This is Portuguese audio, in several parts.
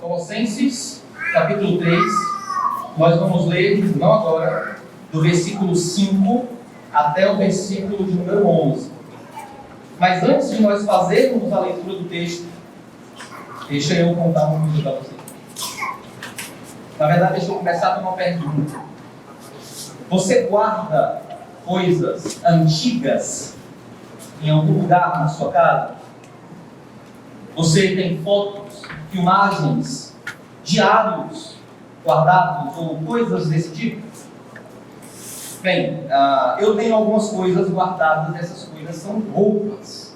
Colossenses, capítulo 3, nós vamos ler, não agora, do versículo 5 até o versículo de número 11. Mas antes de nós fazermos a leitura do texto, deixa eu contar uma coisa para você. Na verdade, deixa eu começar com uma pergunta. Você guarda coisas antigas em algum lugar na sua casa? Você tem fotos, filmagens, diários guardados ou coisas desse tipo? Bem, eu tenho algumas coisas guardadas, essas coisas são roupas.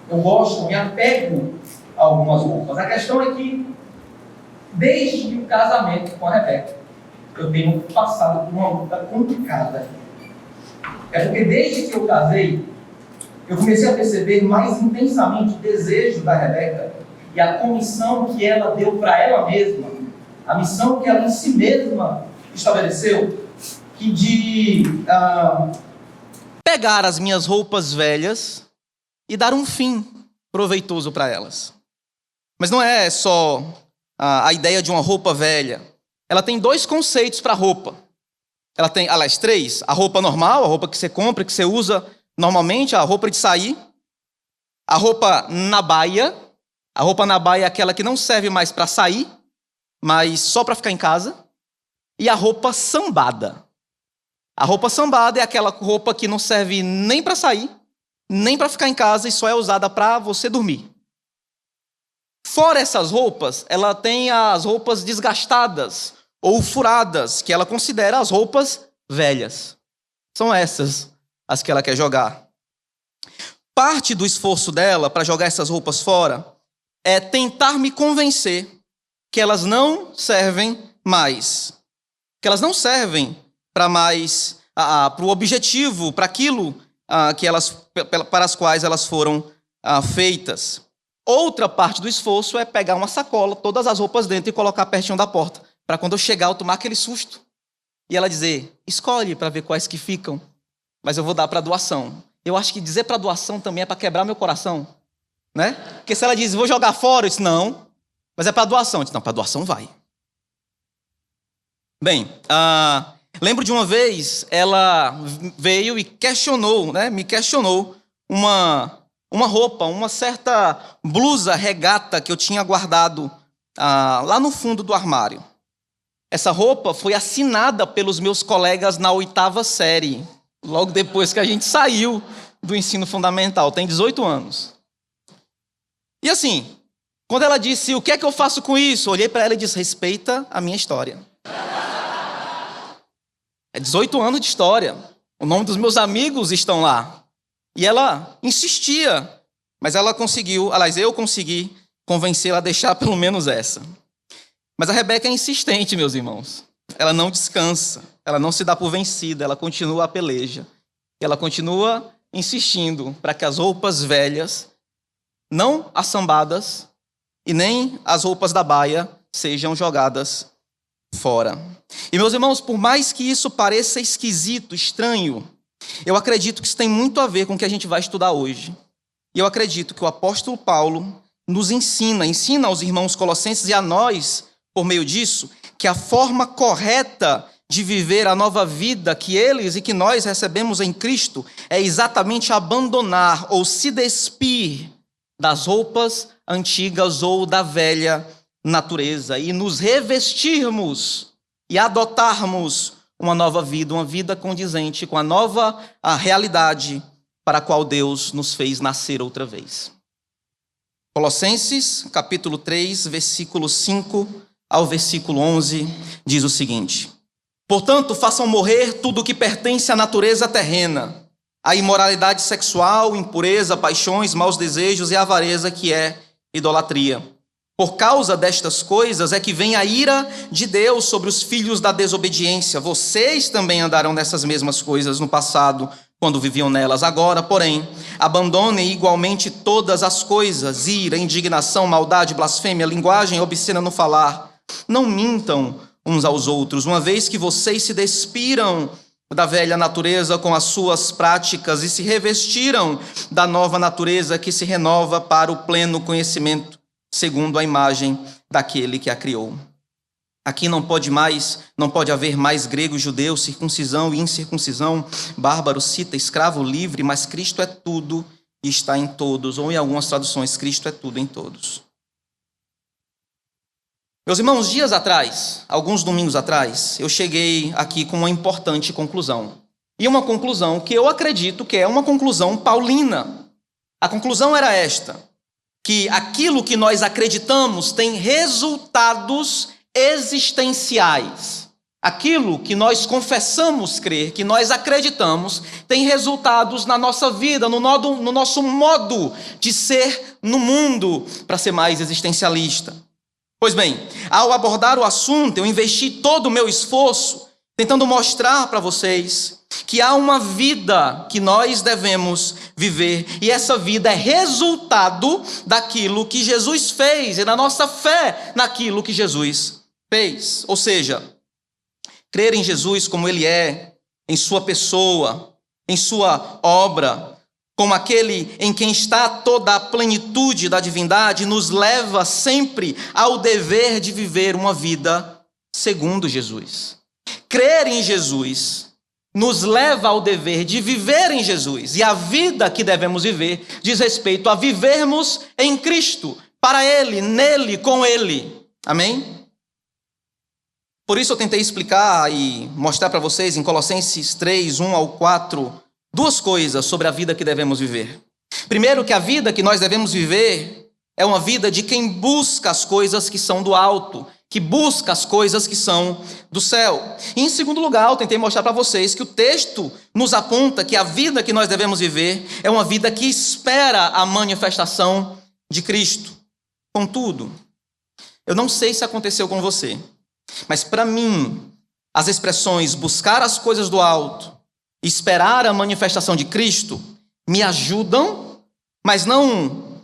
Eu gosto, me apego a algumas roupas. A questão é que, desde o casamento com a Rebeca, eu tenho passado por uma luta complicada. É porque desde que eu casei, eu comecei a perceber mais intensamente o desejo da Rebeca e a comissão que ela deu para ela mesma, a missão que ela em si mesma estabeleceu, que de pegar as minhas roupas velhas e dar um fim proveitoso para elas. Mas não é só a ideia de uma roupa velha. Ela tem dois conceitos para a roupa. Ela tem, aliás, três. A roupa normal, a roupa que você compra, que você usa normalmente, a roupa de sair. A roupa nabaia. A roupa nabaia é aquela que não serve mais para sair, mas só para ficar em casa. E a roupa sambada. A roupa sambada é aquela roupa que não serve nem para sair, nem para ficar em casa e só é usada para você dormir. Fora essas roupas, ela tem as roupas desgastadas ou furadas, que ela considera as roupas velhas. São essas as que ela quer jogar. Parte do esforço dela para jogar essas roupas fora é tentar me convencer que elas não servem mais. Que elas não servem para mais, para o objetivo, para aquilo para as quais elas foram feitas. Outra parte do esforço é pegar uma sacola, todas as roupas dentro e colocar pertinho da porta, para quando eu chegar eu tomar aquele susto. E ela dizer, escolhe para ver quais que ficam, mas eu vou dar para doação. Eu acho que dizer para doação também é para quebrar meu coração, né? Porque se ela diz, vou jogar fora, eu disse, não, mas é para doação. Eu disse, não, para doação vai. Bem, lembro de uma vez, ela veio e questionou, né? Me questionou uma roupa, uma certa blusa regata que eu tinha guardado lá no fundo do armário. Essa roupa foi assinada pelos meus colegas na 8ª série, logo depois que a gente saiu do ensino fundamental, tem 18 anos. E assim, quando ela disse, o que é que eu faço com isso? Eu olhei para ela e disse, respeita a minha história. É 18 anos de história. O nome dos meus amigos estão lá. E ela insistia. Mas ela conseguiu, aliás, eu consegui convencê-la a deixar pelo menos essa. Mas a Rebeca é insistente, meus irmãos. Ela não descansa. Ela não se dá por vencida. Ela continua a peleja. Ela continua insistindo para que as roupas velhas, não assambadas, e nem as roupas da baia, sejam jogadas fora. E, meus irmãos, por mais que isso pareça esquisito, estranho, eu acredito que isso tem muito a ver com o que a gente vai estudar hoje. E eu acredito que o apóstolo Paulo nos ensina aos irmãos colossenses e a nós, por meio disso, que a forma correta de viver a nova vida que eles e que nós recebemos em Cristo é exatamente abandonar ou se despir das roupas antigas ou da velha natureza e nos revestirmos e adotarmos uma nova vida, uma vida condizente com a nova realidade para a qual Deus nos fez nascer outra vez. Colossenses, capítulo 3, versículo 5 ao versículo 11, diz o seguinte: portanto, façam morrer tudo o que pertence à natureza terrena, a imoralidade sexual, impureza, paixões, maus desejos e avareza, que é idolatria. Por causa destas coisas é que vem a ira de Deus sobre os filhos da desobediência. Vocês também andaram nessas mesmas coisas no passado, quando viviam nelas. Agora, porém, abandonem igualmente todas as coisas: ira, indignação, maldade, blasfêmia, linguagem obscena no falar. Não mintam uns aos outros, uma vez que vocês se despiram da velha natureza com as suas práticas e se revestiram da nova natureza que se renova para o pleno conhecimento segundo a imagem daquele que a criou. Aqui não pode haver mais grego, judeu, circuncisão e incircuncisão, bárbaro, cita, escravo, livre, mas Cristo é tudo e está em todos, ou em algumas traduções, Cristo é tudo em todos. Meus irmãos, dias atrás, alguns domingos atrás, eu cheguei aqui com uma importante conclusão. E uma conclusão que eu acredito que é uma conclusão paulina. A conclusão era esta, que aquilo que nós acreditamos tem resultados existenciais. Aquilo que nós confessamos crer, que nós acreditamos, tem resultados na nossa vida, no nosso modo de ser no mundo, para ser mais existencialista. Pois bem, ao abordar o assunto, eu investi todo o meu esforço tentando mostrar para vocês que há uma vida que nós devemos viver, e essa vida é resultado daquilo que Jesus fez e da nossa fé naquilo que Jesus fez. Ou seja, crer em Jesus como Ele é, em sua pessoa, em sua obra, como aquele em quem está toda a plenitude da divindade, nos leva sempre ao dever de viver uma vida segundo Jesus. Crer em Jesus nos leva ao dever de viver em Jesus, e a vida que devemos viver diz respeito a vivermos em Cristo, para Ele, nele, com Ele. Amém? Por isso eu tentei explicar e mostrar para vocês em Colossenses 3, 1 ao 4, duas coisas sobre a vida que devemos viver. Primeiro, que a vida que nós devemos viver é uma vida de quem busca as coisas que são do alto, que busca as coisas que são do céu. E em segundo lugar, eu tentei mostrar para vocês que o texto nos aponta que a vida que nós devemos viver é uma vida que espera a manifestação de Cristo. Contudo, eu não sei se aconteceu com você, mas para mim, as expressões buscar as coisas do alto, esperar a manifestação de Cristo, me ajudam, mas não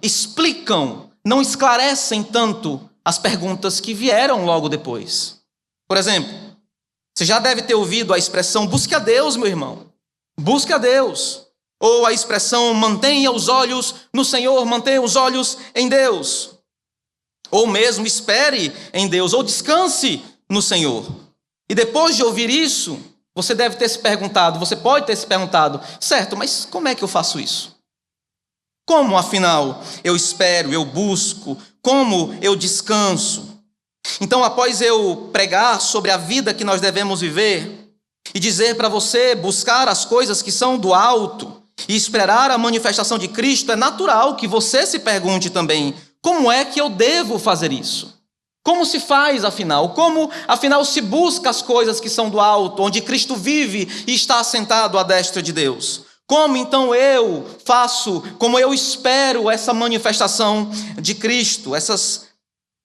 explicam, não esclarecem tanto as perguntas que vieram logo depois. Por exemplo, você já deve ter ouvido a expressão busque a Deus, meu irmão, busque a Deus, ou a expressão mantenha os olhos no Senhor, mantenha os olhos em Deus, ou mesmo espere em Deus, ou descanse no Senhor. E depois de ouvir isso, você deve ter se perguntado, você pode ter se perguntado, certo, mas como é que eu faço isso? Como, afinal, eu espero, eu busco, como eu descanso? Então, após eu pregar sobre a vida que nós devemos viver e dizer para você buscar as coisas que são do alto e esperar a manifestação de Cristo, é natural que você se pergunte também, como é que eu devo fazer isso? Como se faz, afinal? Como, afinal, se busca as coisas que são do alto, onde Cristo vive e está assentado à destra de Deus? Como, então, eu faço, como eu espero essa manifestação de Cristo? Essas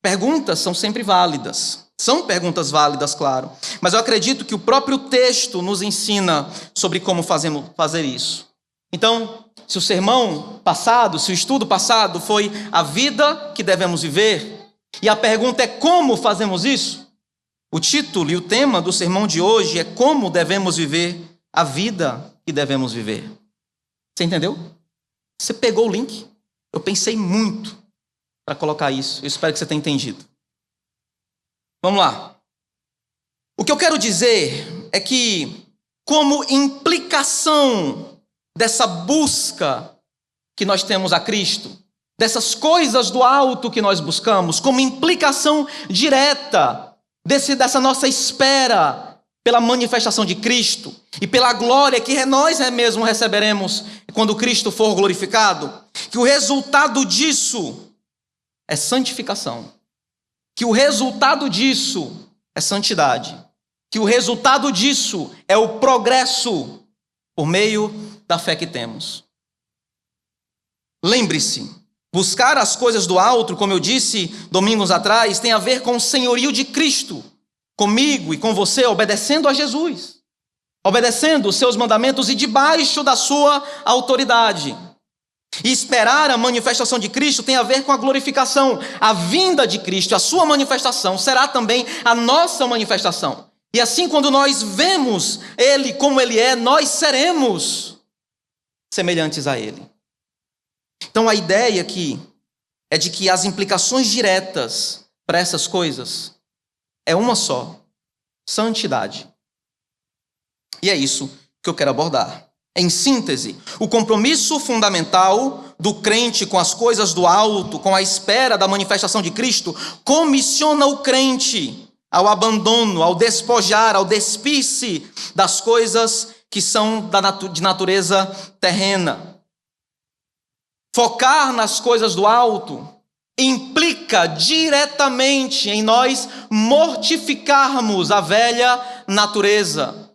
perguntas são sempre válidas. São perguntas válidas, claro. Mas eu acredito que o próprio texto nos ensina sobre como fazer isso. Então, se o sermão passado, se o estudo passado foi a vida que devemos viver, e a pergunta é como fazemos isso? O título e o tema do sermão de hoje é como devemos viver a vida que devemos viver. Você entendeu? Você pegou o link? Eu pensei muito para colocar isso. Eu espero que você tenha entendido. Vamos lá. O que eu quero dizer é que, como implicação dessa busca que nós temos a Cristo, dessas coisas do alto que nós buscamos, como implicação direta dessa nossa espera pela manifestação de Cristo e pela glória que nós mesmos receberemos quando Cristo for glorificado, que o resultado disso é santificação, que o resultado disso é santidade, que o resultado disso é o progresso por meio da fé que temos. Lembre-se, buscar as coisas do alto, como eu disse domingos atrás, tem a ver com o senhorio de Cristo, comigo e com você, obedecendo a Jesus, obedecendo os seus mandamentos e debaixo da sua autoridade. E esperar a manifestação de Cristo tem a ver com a glorificação, a vinda de Cristo, a sua manifestação será também a nossa manifestação. E assim, quando nós vemos Ele como Ele é, nós seremos semelhantes a Ele. Então a ideia aqui é de que as implicações diretas para essas coisas é uma só: santidade. E é isso que eu quero abordar. Em síntese, o compromisso fundamental do crente com as coisas do alto, com a espera da manifestação de Cristo, comissiona o crente ao abandono, ao despojar, ao despir-se das coisas que são de natureza terrena. Focar nas coisas do alto implica diretamente em nós mortificarmos a velha natureza.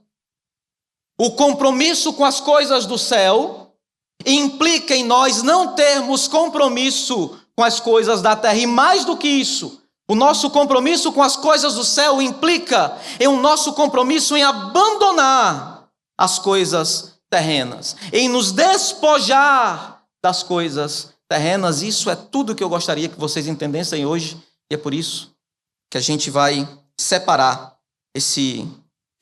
O compromisso com as coisas do céu implica em nós não termos compromisso com as coisas da terra. E mais do que isso, o nosso compromisso com as coisas do céu implica em o nosso compromisso em abandonar as coisas terrenas, em nos despojar das coisas terrenas. Isso é tudo que eu gostaria que vocês entendessem hoje, e é por isso que a gente vai separar esse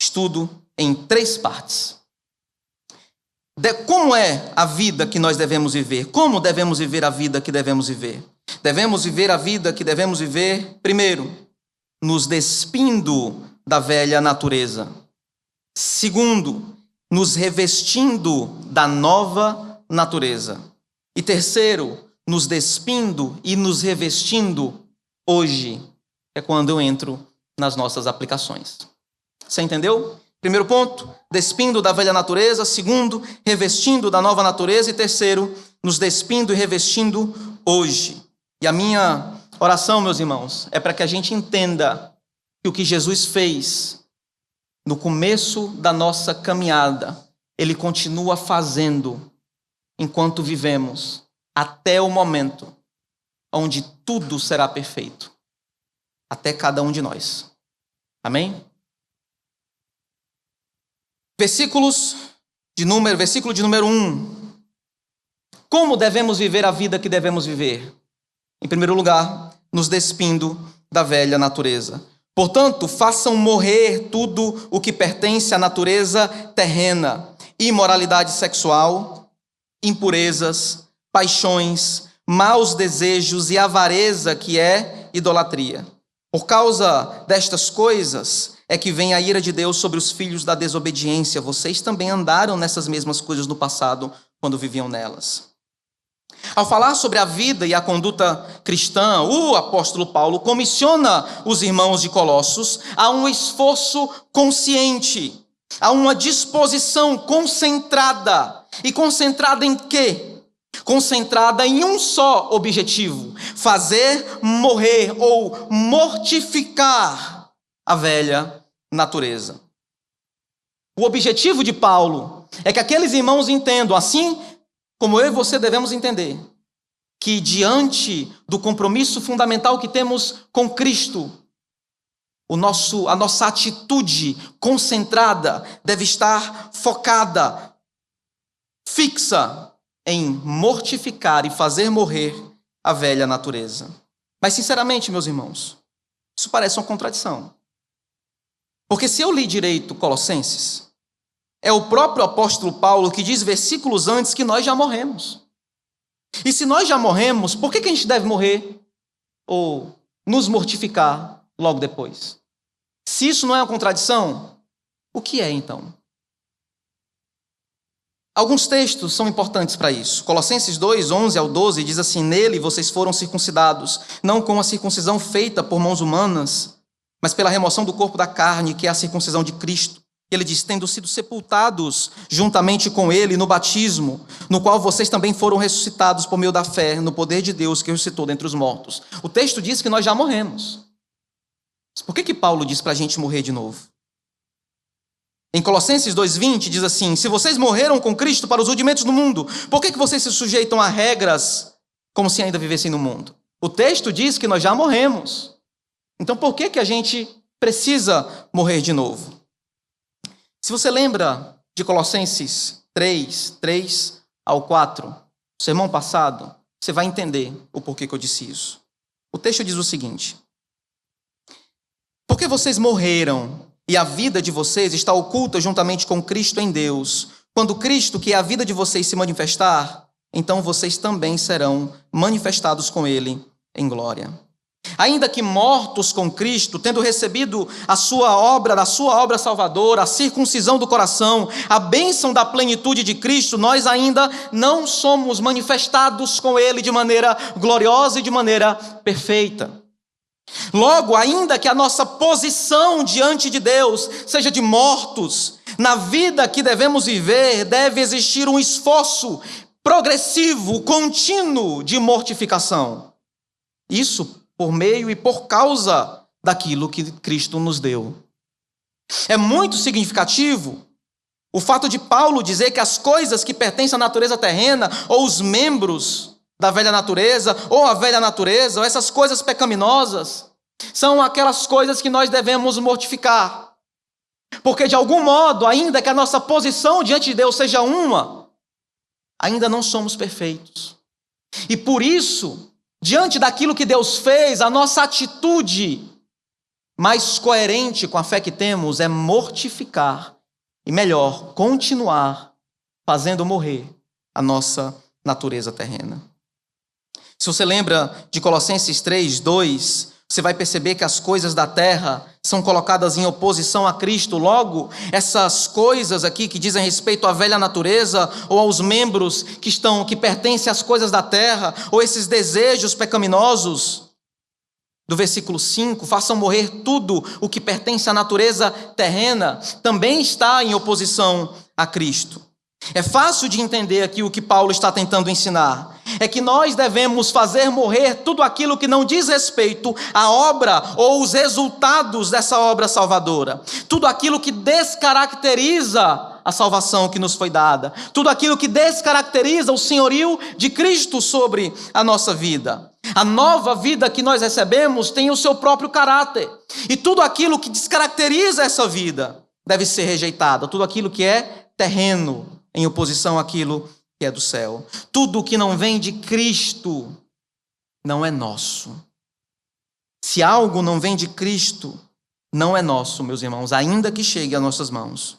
estudo em 3 partes. Como é a vida que nós devemos viver? Como devemos viver a vida que devemos viver? Devemos viver a vida que devemos viver, primeiro, nos despindo da velha natureza. Segundo, nos revestindo da nova natureza. E terceiro, nos despindo e nos revestindo hoje, é quando eu entro nas nossas aplicações. Você entendeu? Primeiro ponto, despindo da velha natureza. Segundo, revestindo da nova natureza. E terceiro, nos despindo e revestindo hoje. E a minha oração, meus irmãos, é para que a gente entenda que o que Jesus fez no começo da nossa caminhada, Ele continua fazendo enquanto vivemos, até o momento onde tudo será perfeito, até cada um de nós. Amém? Versículo de número 1. Como devemos viver a vida que devemos viver? Em primeiro lugar, nos despindo da velha natureza. Portanto, façam morrer tudo o que pertence à natureza terrena: imoralidade sexual, impurezas, paixões, maus desejos e avareza, que é idolatria. Por causa destas coisas é que vem a ira de Deus sobre os filhos da desobediência. Vocês também andaram nessas mesmas coisas no passado, quando viviam nelas. Ao falar sobre a vida e a conduta cristã, o apóstolo Paulo comissiona os irmãos de Colossos a um esforço consciente, a uma disposição concentrada. E concentrada em quê? Concentrada em um só objetivo: fazer morrer ou mortificar a velha natureza. O objetivo de Paulo é que aqueles irmãos entendam, assim como eu e você devemos entender, que diante do compromisso fundamental que temos com Cristo, a nossa atitude concentrada deve estar focada, fixa em mortificar e fazer morrer a velha natureza. Mas, sinceramente, meus irmãos, isso parece uma contradição. Porque se eu li direito Colossenses, é o próprio apóstolo Paulo que diz versículos antes que nós já morremos. E se nós já morremos, por que a gente deve morrer ou nos mortificar logo depois? Se isso não é uma contradição, o que é então? Alguns textos são importantes para isso. Colossenses 2, 11 ao 12 diz assim: nele vocês foram circuncidados, não com a circuncisão feita por mãos humanas, mas pela remoção do corpo da carne, que é a circuncisão de Cristo. Ele diz: tendo sido sepultados juntamente com ele no batismo, no qual vocês também foram ressuscitados por meio da fé no poder de Deus que ressuscitou dentre os mortos. O texto diz que nós já morremos. Mas por que Paulo diz para a gente morrer de novo? Em Colossenses 2,20 diz assim: se vocês morreram com Cristo para os rudimentos do mundo, por que vocês se sujeitam a regras como se ainda vivessem no mundo? O texto diz que nós já morremos. Então por que a gente precisa morrer de novo? Se você lembra de Colossenses 3 ao 4, o sermão passado, você vai entender o porquê que eu disse isso. O texto diz o seguinte: porque vocês morreram e a vida de vocês está oculta juntamente com Cristo em Deus. Quando Cristo, que é a vida de vocês, se manifestar, então vocês também serão manifestados com ele em glória. Ainda que mortos com Cristo, tendo recebido da sua obra salvadora, a circuncisão do coração, a bênção da plenitude de Cristo, nós ainda não somos manifestados com ele de maneira gloriosa e de maneira perfeita. Logo, ainda que a nossa posição diante de Deus seja de mortos, na vida que devemos viver deve existir um esforço progressivo, contínuo de mortificação. Isso por meio e por causa daquilo que Cristo nos deu. É muito significativo o fato de Paulo dizer que as coisas que pertencem à natureza terrena, ou os membros da velha natureza, ou a velha natureza, ou essas coisas pecaminosas, são aquelas coisas que nós devemos mortificar. Porque de algum modo, ainda que a nossa posição diante de Deus seja uma, ainda não somos perfeitos. E por isso, diante daquilo que Deus fez, a nossa atitude mais coerente com a fé que temos é mortificar, e melhor, continuar fazendo morrer a nossa natureza terrena. Se você lembra de Colossenses 3:2, você vai perceber que as coisas da terra são colocadas em oposição a Cristo. Logo, essas coisas aqui que dizem respeito à velha natureza ou aos membros que pertencem às coisas da terra, ou esses desejos pecaminosos, do versículo 5, façam morrer tudo o que pertence à natureza terrena, também está em oposição a Cristo. É fácil de entender aqui o que Paulo está tentando ensinar. É que nós devemos fazer morrer tudo aquilo que não diz respeito à obra ou os resultados dessa obra salvadora. Tudo aquilo que descaracteriza a salvação que nos foi dada. Tudo aquilo que descaracteriza o senhorio de Cristo sobre a nossa vida. A nova vida que nós recebemos tem o seu próprio caráter. E tudo aquilo que descaracteriza essa vida deve ser rejeitado. Tudo aquilo que é terreno, em oposição àquilo que é do céu. Tudo que não vem de Cristo não é nosso. Se algo não vem de Cristo, não é nosso, meus irmãos, ainda que chegue às nossas mãos.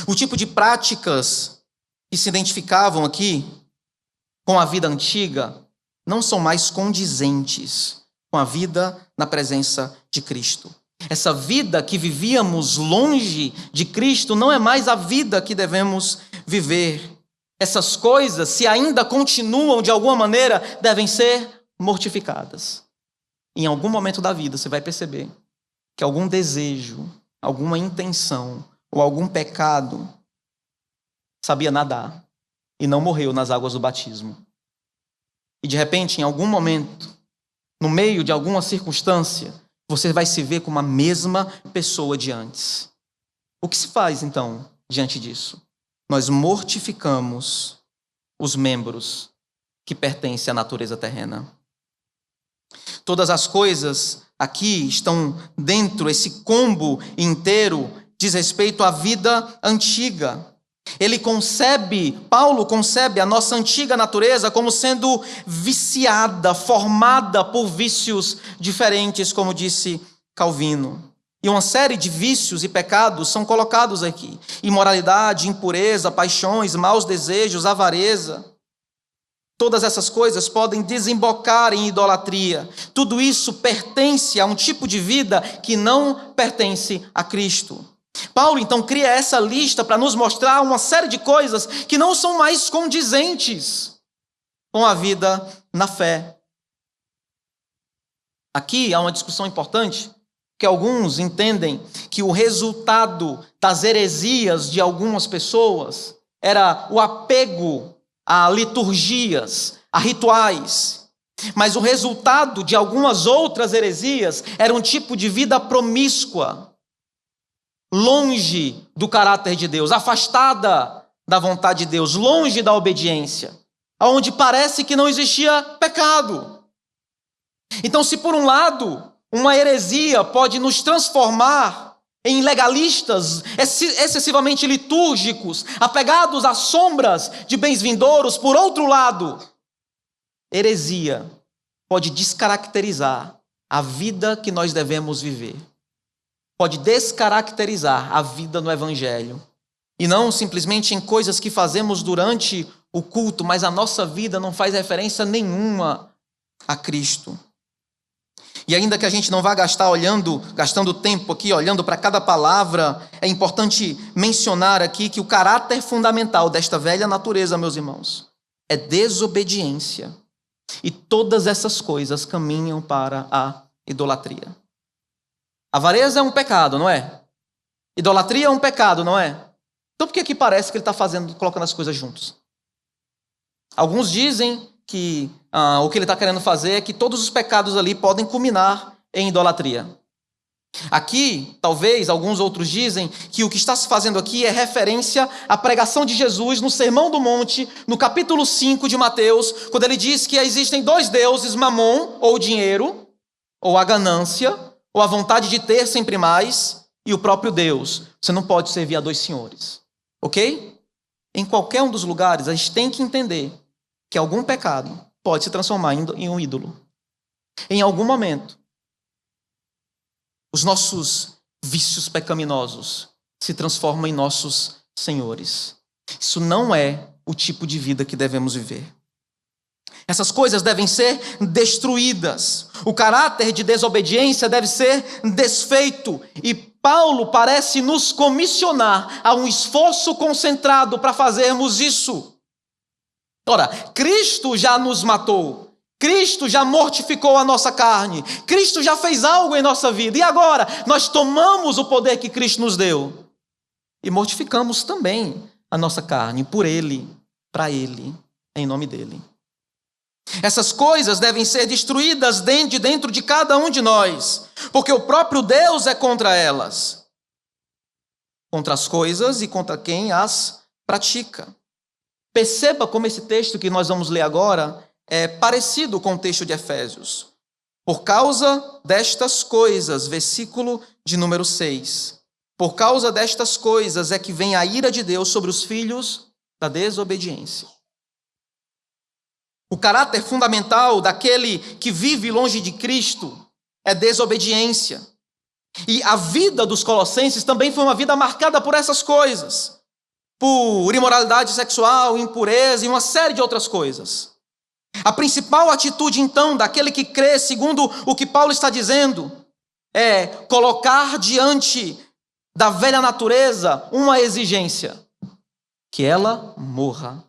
O tipo de práticas que se identificavam aqui com a vida antiga não são mais condizentes com a vida na presença de Cristo. Essa vida que vivíamos longe de Cristo não é mais a vida que devemos viver. Essas coisas, se ainda continuam de alguma maneira, devem ser mortificadas. Em algum momento da vida você vai perceber que algum desejo, alguma intenção ou algum pecado sabia nadar e não morreu nas águas do batismo. E de repente, em algum momento, no meio de alguma circunstância, você vai se ver como a mesma pessoa de antes. O que se faz, então, diante disso? Nós mortificamos os membros que pertencem à natureza terrena. Todas as coisas aqui estão dentro, esse combo inteiro diz respeito à vida antiga. Paulo concebe a nossa antiga natureza como sendo viciada, formada por vícios diferentes, como disse Calvino. E uma série de vícios e pecados são colocados aqui. Imoralidade, impureza, paixões, maus desejos, avareza. Todas essas coisas podem desembocar em idolatria. Tudo isso pertence a um tipo de vida que não pertence a Cristo. Paulo, então, cria essa lista para nos mostrar uma série de coisas que não são mais condizentes com a vida na fé. Aqui há uma discussão importante, que alguns entendem que o resultado das heresias de algumas pessoas era o apego a liturgias, a rituais. Mas o resultado de algumas outras heresias era um tipo de vida promíscua, longe do caráter de Deus, afastada da vontade de Deus, longe da obediência, onde parece que não existia pecado. Então, se por um lado, uma heresia pode nos transformar em legalistas, excessivamente litúrgicos, apegados às sombras de bens vindouros, por outro lado, heresia pode descaracterizar a vida que nós devemos viver. Pode descaracterizar a vida no Evangelho. E não simplesmente em coisas que fazemos durante o culto, mas a nossa vida não faz referência nenhuma a Cristo. E ainda que a gente não vá gastando tempo aqui, olhando para cada palavra, é importante mencionar aqui que o caráter fundamental desta velha natureza, meus irmãos, é desobediência. E todas essas coisas caminham para a idolatria. Avareza é um pecado, não é? Idolatria é um pecado, não é? Então por que parece que ele está colocando as coisas juntos? Alguns dizem que o que ele está querendo fazer é que todos os pecados ali podem culminar em idolatria. Aqui, talvez, alguns outros dizem que o que está se fazendo aqui é referência à pregação de Jesus no Sermão do Monte, no capítulo 5 de Mateus, quando ele diz que existem dois deuses, Mamon, ou o dinheiro, ou a ganância, ou a vontade de ter sempre mais, e o próprio Deus. Você não pode servir a dois senhores, ok? Em qualquer um dos lugares, a gente tem que entender que algum pecado pode se transformar em um ídolo. Em algum momento, os nossos vícios pecaminosos se transformam em nossos senhores. Isso não é o tipo de vida que devemos viver. Essas coisas devem ser destruídas. O caráter de desobediência deve ser desfeito. E Paulo parece nos comissionar a um esforço concentrado para fazermos isso. Ora, Cristo já nos matou. Cristo já mortificou a nossa carne. Cristo já fez algo em nossa vida. E agora, nós tomamos o poder que Cristo nos deu e mortificamos também a nossa carne por Ele, para Ele, em nome dEle. Essas coisas devem ser destruídas dentro de cada um de nós, porque o próprio Deus é contra elas. Contra as coisas e contra quem as pratica. Perceba como esse texto que nós vamos ler agora é parecido com o texto de Efésios. Por causa destas coisas, versículo de número 6. Por causa destas coisas é que vem a ira de Deus sobre os filhos da desobediência. O caráter fundamental daquele que vive longe de Cristo é desobediência. E a vida dos colossenses também foi uma vida marcada por essas coisas. Por imoralidade sexual, impureza e uma série de outras coisas. A principal atitude, então, daquele que crê, segundo o que Paulo está dizendo, é colocar diante da velha natureza uma exigência: que ela morra.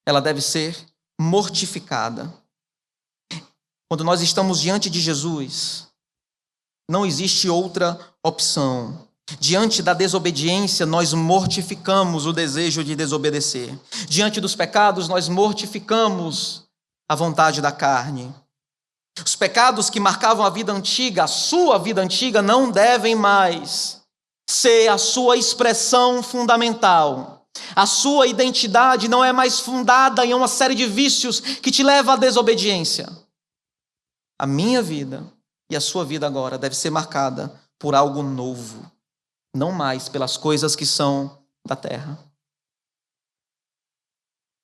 Ela deve ser mortificada. Quando nós estamos diante de Jesus, não existe outra opção. Diante da desobediência, nós mortificamos o desejo de desobedecer. Diante dos pecados, nós mortificamos a vontade da carne. Os pecados que marcavam a vida antiga, a sua vida antiga, não devem mais ser a sua expressão fundamental. A sua identidade não é mais fundada em uma série de vícios que te leva à desobediência. A minha vida e a sua vida agora deve ser marcada por algo novo. Não mais pelas coisas que são da terra.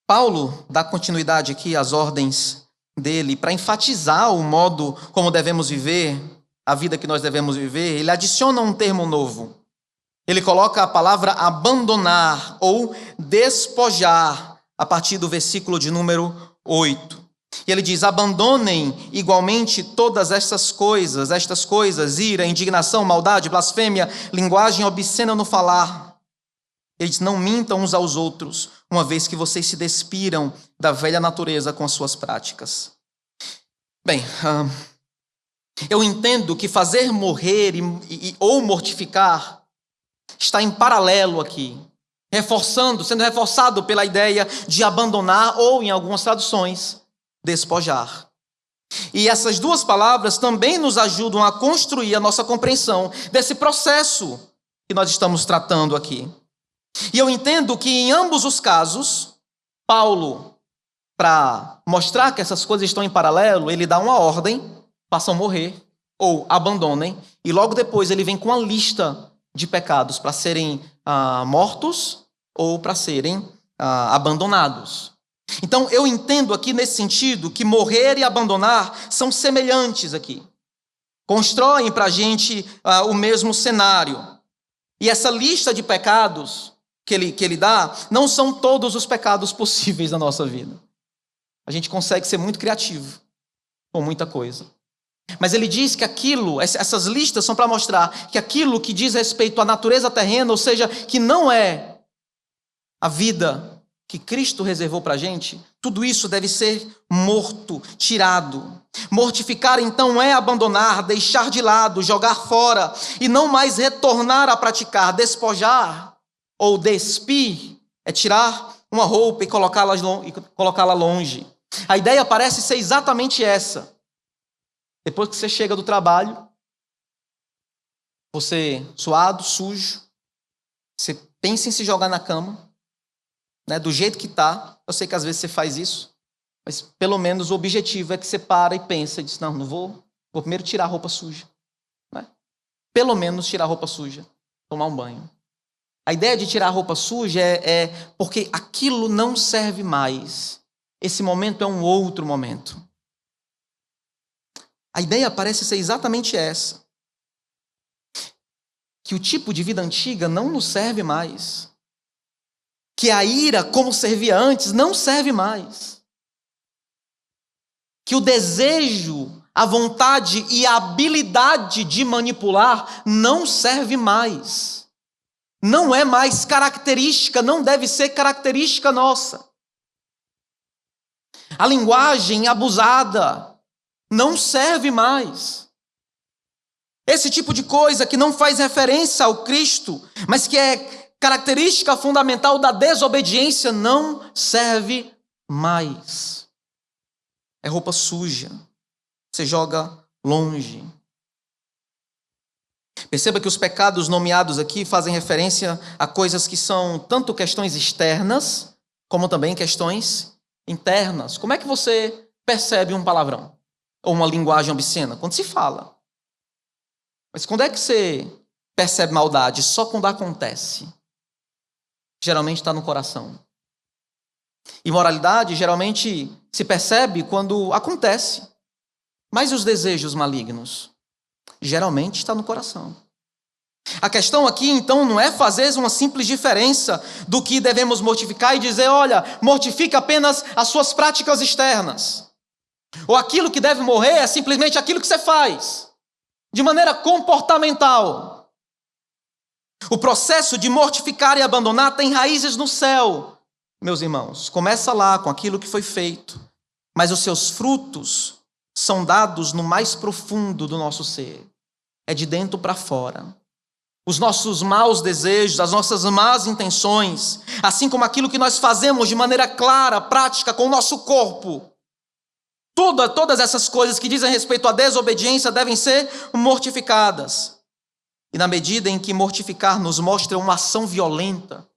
Paulo dá continuidade aqui às ordens dele para enfatizar o modo como devemos viver, a vida que nós devemos viver. Ele adiciona um termo novo. Ele coloca a palavra abandonar ou despojar a partir do versículo de número 8. E ele diz: abandonem igualmente todas estas coisas, ira, indignação, maldade, blasfêmia, linguagem obscena no falar. Ele diz: não mintam uns aos outros, uma vez que vocês se despiram da velha natureza com as suas práticas. Bem, eu entendo que fazer morrer ou mortificar está em paralelo aqui, sendo reforçado pela ideia de abandonar ou, em algumas traduções, despojar. E essas duas palavras também nos ajudam a construir a nossa compreensão desse processo que nós estamos tratando aqui. E eu entendo que em ambos os casos, Paulo, para mostrar que essas coisas estão em paralelo, ele dá uma ordem: façam morrer ou abandonem, e logo depois ele vem com a lista de pecados para serem mortos ou para serem abandonados. Então, eu entendo aqui nesse sentido que morrer e abandonar são semelhantes aqui. Constroem para a gente o mesmo cenário. E essa lista de pecados que ele dá não são todos os pecados possíveis na nossa vida. A gente consegue ser muito criativo com muita coisa. Mas ele diz que essas listas são para mostrar que aquilo que diz respeito à natureza terrena, ou seja, que não é a vida que Cristo reservou para a gente, tudo isso deve ser morto, tirado. Mortificar, então, é abandonar, deixar de lado, jogar fora, e não mais retornar a praticar. Despojar ou despir é tirar uma roupa e colocá-la longe. A ideia parece ser exatamente essa. Depois que você chega do trabalho, você suado, sujo, você pensa em se jogar na cama, né, do jeito que está. Eu sei que às vezes você faz isso, mas pelo menos o objetivo é que você para e pensa e diz, não vou primeiro tirar a roupa suja. Né? Pelo menos tirar a roupa suja, tomar um banho. A ideia de tirar a roupa suja é porque aquilo não serve mais. Esse momento é um outro momento. A ideia parece ser exatamente essa. Que o tipo de vida antiga não nos serve mais. Que a ira, como servia antes, não serve mais. Que o desejo, a vontade e a habilidade de manipular não serve mais. Não é mais característica, não deve ser característica nossa. A linguagem abusada não serve mais. Esse tipo de coisa que não faz referência ao Cristo, mas que é característica fundamental da desobediência, não serve mais. É roupa suja. Você joga longe. Perceba que os pecados nomeados aqui fazem referência a coisas que são tanto questões externas, como também questões internas. Como é que você percebe um palavrão? Ou uma linguagem obscena? Quando se fala. Mas quando é que você percebe maldade? Só quando acontece. Geralmente está no coração. Imoralidade geralmente se percebe quando acontece. Mas os desejos malignos? Geralmente está no coração. A questão aqui, então, não é fazer uma simples diferença do que devemos mortificar e dizer, olha, mortifica apenas as suas práticas externas. Ou aquilo que deve morrer é simplesmente aquilo que você faz, de maneira comportamental. O processo de mortificar e abandonar tem raízes no céu, meus irmãos. Começa lá com aquilo que foi feito, mas os seus frutos são dados no mais profundo do nosso ser. É de dentro para fora. Os nossos maus desejos, as nossas más intenções, assim como aquilo que nós fazemos de maneira clara, prática, com o nosso corpo. Todas essas coisas que dizem respeito à desobediência devem ser mortificadas. E na medida em que mortificar nos mostra uma ação violenta,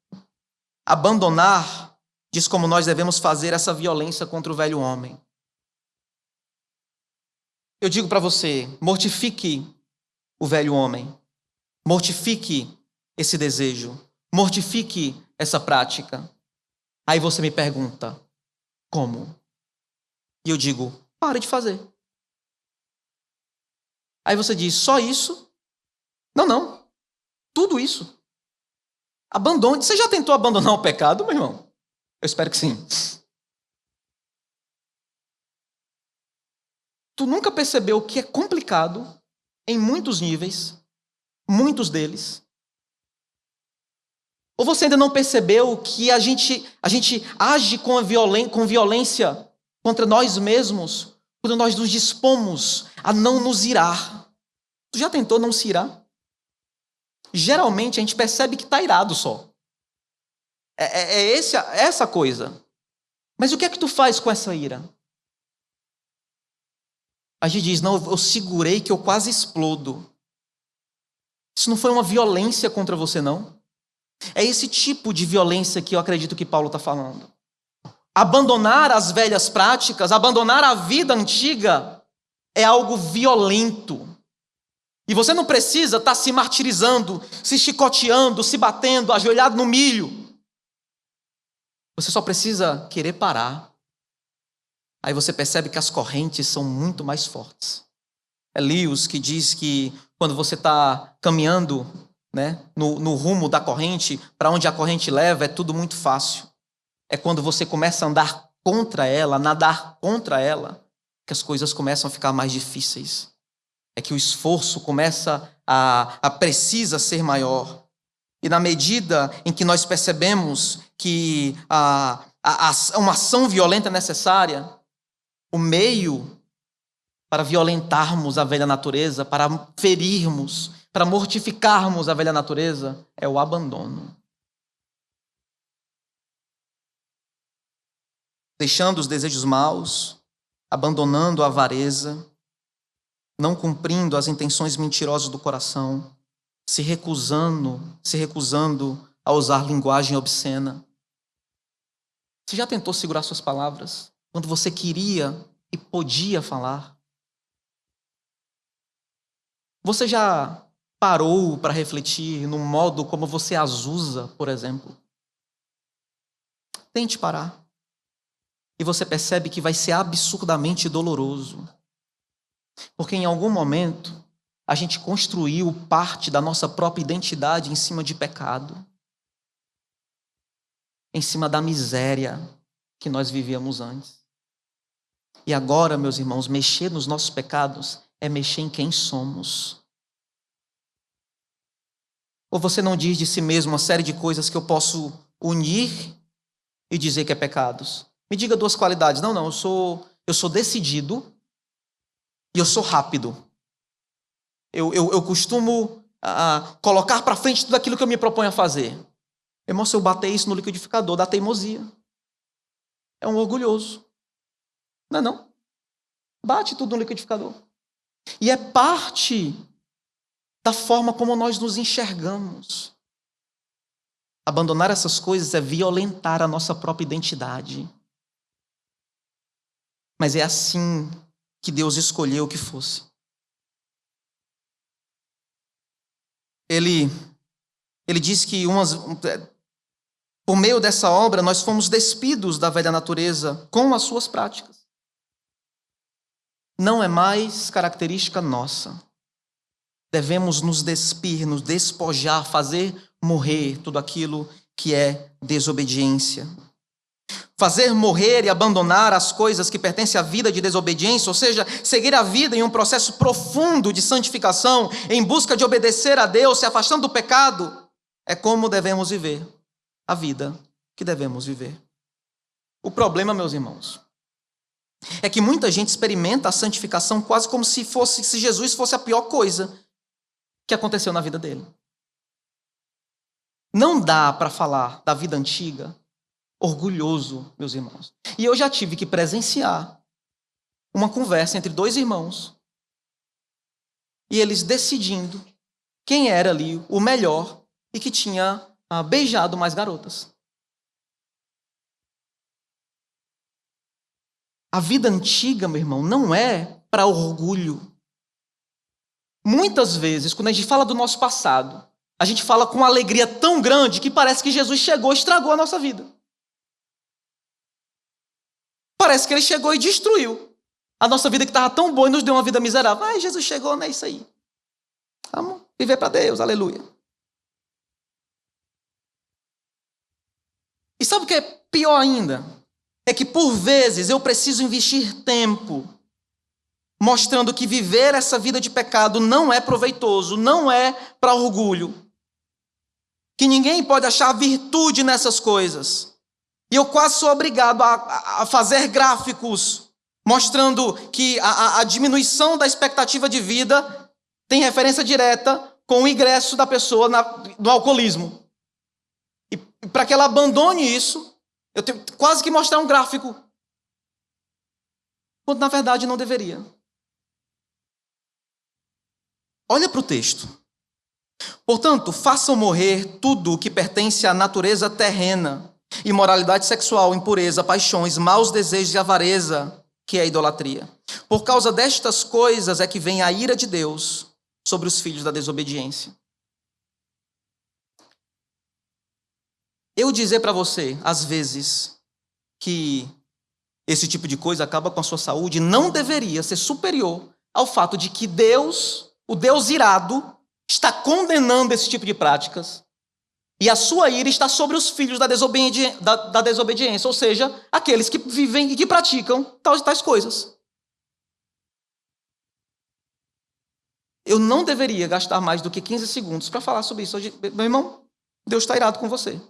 abandonar diz como nós devemos fazer essa violência contra o velho homem. Eu digo para você, mortifique o velho homem. Mortifique esse desejo. Mortifique essa prática. Aí você me pergunta, como? E eu digo, pare de fazer. Aí você diz, só isso? Não. Tudo isso. Abandone. Você já tentou abandonar o pecado, meu irmão? Eu espero que sim. Tu nunca percebeu que é complicado em muitos níveis, muitos deles? Ou você ainda não percebeu que a gente age com violência contra nós mesmos quando nós nos dispomos a não nos irar? Tu já tentou não se irar? Geralmente a gente percebe que está irado só. É essa coisa. Mas o que é que tu faz com essa ira? A gente diz, não, eu segurei que eu quase explodo. Isso não foi uma violência contra você, não? É esse tipo de violência que eu acredito que Paulo está falando. Abandonar as velhas práticas, abandonar a vida antiga é algo violento. E você não precisa estar se martirizando, se chicoteando, se batendo, ajoelhado no milho. Você só precisa querer parar. Aí você percebe que as correntes são muito mais fortes. É Lewis que diz que quando você está caminhando né, no rumo da corrente, para onde a corrente leva, é tudo muito fácil. É quando você começa a andar contra ela, nadar contra ela, que as coisas começam a ficar mais difíceis. É que o esforço começa a precisa ser maior. E na medida em que nós percebemos que uma ação violenta é necessária, o meio para violentarmos a velha natureza, para ferirmos, para mortificarmos a velha natureza, é o abandono. Deixando os desejos maus, abandonando a avareza, não cumprindo as intenções mentirosas do coração, se recusando a usar linguagem obscena. Você já tentou segurar suas palavras quando você queria e podia falar? Você já parou para refletir no modo como você as usa, por exemplo? Tente parar. E você percebe que vai ser absurdamente doloroso. Porque em algum momento, a gente construiu parte da nossa própria identidade em cima de pecado. Em cima da miséria que nós vivíamos antes. E agora, meus irmãos, mexer nos nossos pecados é mexer em quem somos. Ou você não diz de si mesmo uma série de coisas que eu posso unir e dizer que é pecados? Me diga duas qualidades. Não, eu sou decidido e eu sou rápido. Eu costumo colocar para frente tudo aquilo que eu me proponho a fazer. Irmão, se eu bater isso no liquidificador, dá teimosia. É um orgulhoso. Não é não? Bate tudo no liquidificador. E é parte da forma como nós nos enxergamos. Abandonar essas coisas é violentar a nossa própria identidade. Mas é assim que Deus escolheu que fosse. Ele diz que por meio dessa obra nós fomos despidos da velha natureza com as suas práticas. Não é mais característica nossa. Devemos nos despir, nos despojar, fazer morrer tudo aquilo que é desobediência. Fazer morrer e abandonar as coisas que pertencem à vida de desobediência, ou seja, seguir a vida em um processo profundo de santificação, em busca de obedecer a Deus, se afastando do pecado, é como devemos viver a vida que devemos viver. O problema, meus irmãos, é que muita gente experimenta a santificação quase como se Jesus fosse a pior coisa que aconteceu na vida dele. Não dá para falar da vida antiga orgulhoso, meus irmãos. E eu já tive que presenciar uma conversa entre dois irmãos e eles decidindo quem era ali o melhor e que tinha beijado mais garotas. A vida antiga, meu irmão, não é para orgulho. Muitas vezes, quando a gente fala do nosso passado, a gente fala com uma alegria tão grande que parece que Jesus chegou e estragou a nossa vida. Parece que ele chegou e destruiu a nossa vida que estava tão boa e nos deu uma vida miserável. Ai, Jesus chegou, não é isso aí. Vamos viver para Deus, aleluia. E sabe o que é pior ainda? É que por vezes eu preciso investir tempo mostrando que viver essa vida de pecado não é proveitoso, não é para orgulho. Que ninguém pode achar virtude nessas coisas. E eu quase sou obrigado a fazer gráficos mostrando que a diminuição da expectativa de vida tem referência direta com o ingresso da pessoa no alcoolismo. E para que ela abandone isso, eu tenho quase que mostrar um gráfico. Quando na verdade não deveria. Olha para o texto. Portanto, façam morrer tudo o que pertence à natureza terrena. Imoralidade sexual, impureza, paixões, maus desejos e avareza, que é a idolatria. Por causa destas coisas é que vem a ira de Deus sobre os filhos da desobediência. Eu dizer para você, às vezes, que esse tipo de coisa acaba com a sua saúde, não deveria ser superior ao fato de que Deus, o Deus irado, está condenando esse tipo de práticas, e a sua ira está sobre os filhos da desobediência, ou seja, aqueles que vivem e que praticam tais coisas. Eu não deveria gastar mais do que 15 segundos para falar sobre isso. Meu irmão, Deus está irado com você.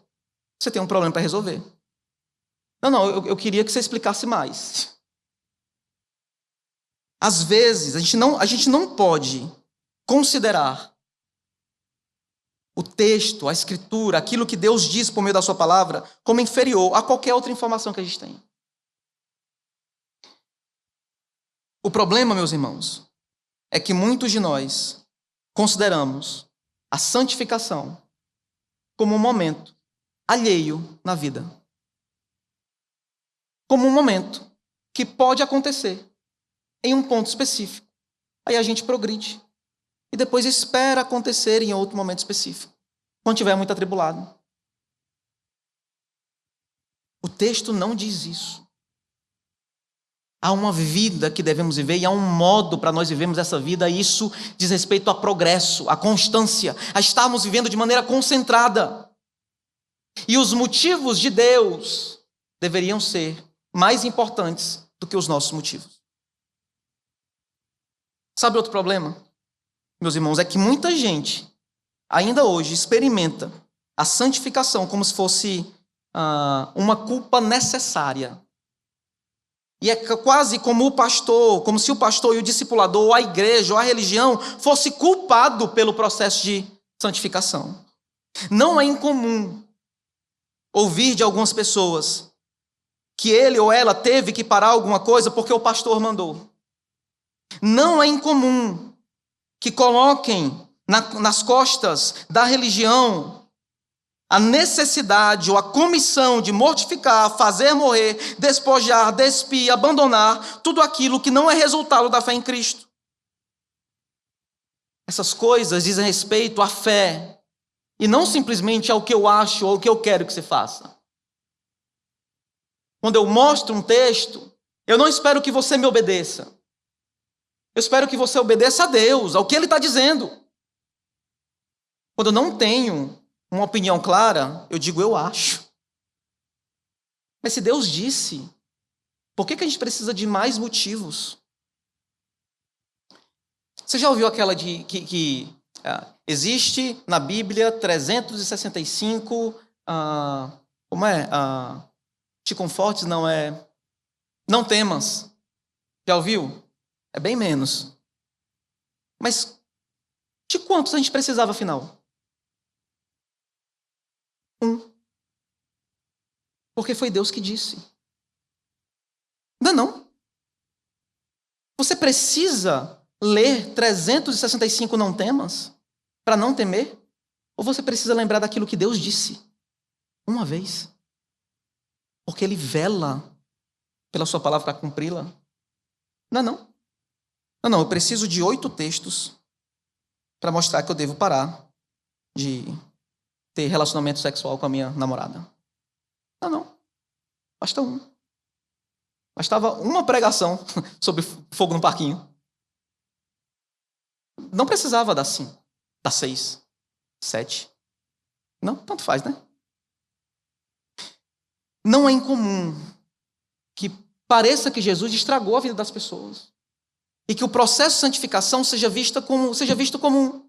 Você tem um problema para resolver. Não, eu queria que você explicasse mais. Às vezes, a gente não pode considerar o texto, a escritura, aquilo que Deus diz por meio da sua palavra, como inferior a qualquer outra informação que a gente tem. O problema, meus irmãos, é que muitos de nós consideramos a santificação como um momento alheio na vida. Como um momento que pode acontecer em um ponto específico. Aí a gente progride. E depois espera acontecer em outro momento específico, quando estiver muito atribulado. O texto não diz isso. Há uma vida que devemos viver e há um modo para nós vivermos essa vida, e isso diz respeito a progresso, a constância, a estarmos vivendo de maneira concentrada. E os motivos de Deus deveriam ser mais importantes do que os nossos motivos. Sabe outro problema, meus irmãos? É que muita gente ainda hoje experimenta a santificação como se fosse uma culpa necessária. E é quase como o pastor, como se o pastor e o discipulador, ou a igreja, ou a religião, fosse culpado pelo processo de santificação. Não é incomum ouvir de algumas pessoas que ele ou ela teve que parar alguma coisa porque o pastor mandou. Não é incomum que coloquem nas costas da religião a necessidade ou a comissão de mortificar, fazer morrer, despojar, despir, abandonar tudo aquilo que não é resultado da fé em Cristo. Essas coisas dizem respeito à fé e não simplesmente ao que eu acho ou ao que eu quero que você faça. Quando eu mostro um texto, eu não espero que você me obedeça. Eu espero que você obedeça a Deus, ao que Ele está dizendo. Quando eu não tenho uma opinião clara, eu digo, eu acho. Mas se Deus disse, por que a gente precisa de mais motivos? Você já ouviu aquela de que existe na Bíblia 365, como é? Te confortes, não é? Não temas. Já ouviu? É bem menos. Mas de quantos a gente precisava, afinal? Porque foi Deus que disse. Não. Você precisa ler 365 não temas para não temer? Ou você precisa lembrar daquilo que Deus disse uma vez? Porque Ele vela pela sua palavra para cumpri-la? Não, eu preciso de 8 textos para mostrar que eu devo parar de ter relacionamento sexual com a minha namorada. Não. Basta um. Bastava uma pregação sobre fogo no parquinho. Não precisava dar 5, dar 6, 7. Não, tanto faz, né? Não é incomum que pareça que Jesus estragou a vida das pessoas e que o processo de santificação seja visto como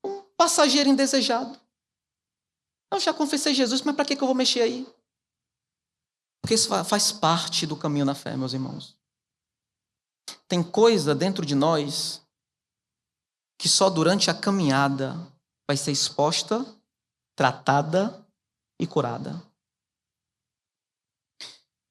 um passageiro indesejado. Eu já confessei Jesus, mas para que eu vou mexer aí? Porque isso faz parte do caminho na fé, meus irmãos. Tem coisa dentro de nós que só durante a caminhada vai ser exposta, tratada e curada.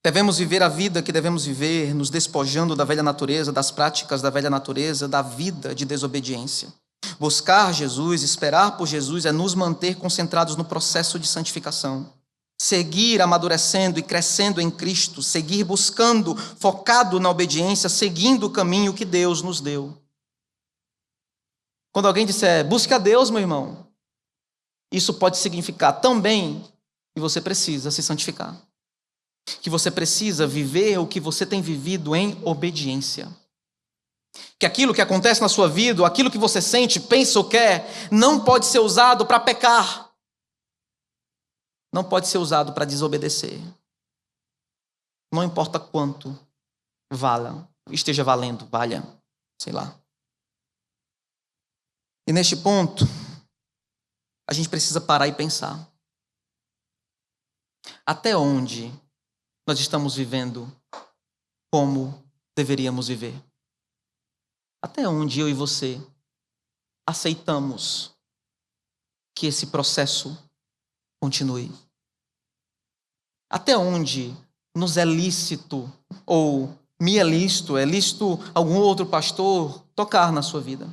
Devemos viver a vida que devemos viver, nos despojando da velha natureza, das práticas da velha natureza, da vida de desobediência. Buscar Jesus, esperar por Jesus é nos manter concentrados no processo de santificação. Seguir amadurecendo e crescendo em Cristo, seguir buscando, focado na obediência, seguindo o caminho que Deus nos deu. Quando alguém disser, busque a Deus, meu irmão, isso pode significar também que você precisa se santificar. Que você precisa viver o que você tem vivido em obediência. Que aquilo que acontece na sua vida, aquilo que você sente, pensa ou quer, não pode ser usado para pecar. Não pode ser usado para desobedecer. Não importa quanto esteja valendo, valha, sei lá. E neste ponto, a gente precisa parar e pensar. Até onde nós estamos vivendo como deveríamos viver? Até onde eu e você aceitamos que esse processo continue? Até onde nos é lícito, ou me é lícito algum outro pastor tocar na sua vida?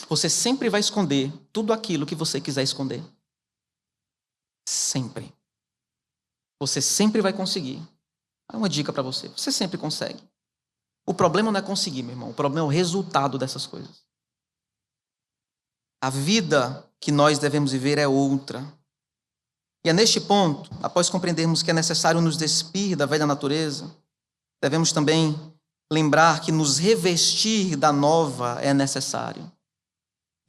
Você sempre vai esconder tudo aquilo que você quiser esconder. Sempre. Você sempre vai conseguir. É uma dica para você. Você sempre consegue. O problema não é conseguir, meu irmão. O problema é o resultado dessas coisas. A vida que nós devemos viver é outra. E é neste ponto, após compreendermos que é necessário nos despir da velha natureza, devemos também lembrar que nos revestir da nova é necessário.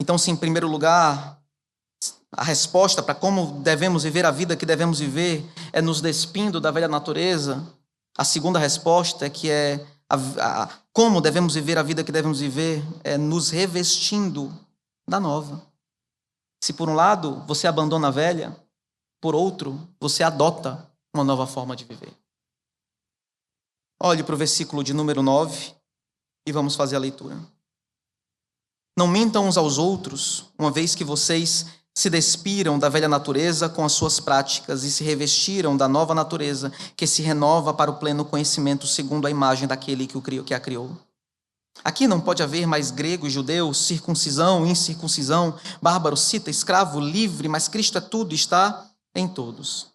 Então, se em primeiro lugar, a resposta para como devemos viver a vida que devemos viver é nos despindo da velha natureza, a segunda resposta como devemos viver a vida que devemos viver é nos revestindo da nova. Se por um lado você abandona a velha, por outro você adota uma nova forma de viver. Olhe para o versículo de número 9 e vamos fazer a leitura. Não mintam uns aos outros, uma vez que vocês se despiram da velha natureza com as suas práticas e se revestiram da nova natureza que se renova para o pleno conhecimento segundo a imagem daquele que a criou. Aqui não pode haver mais grego e judeu, circuncisão, incircuncisão, bárbaro, cita, escravo, livre, mas Cristo é tudo e está em todos.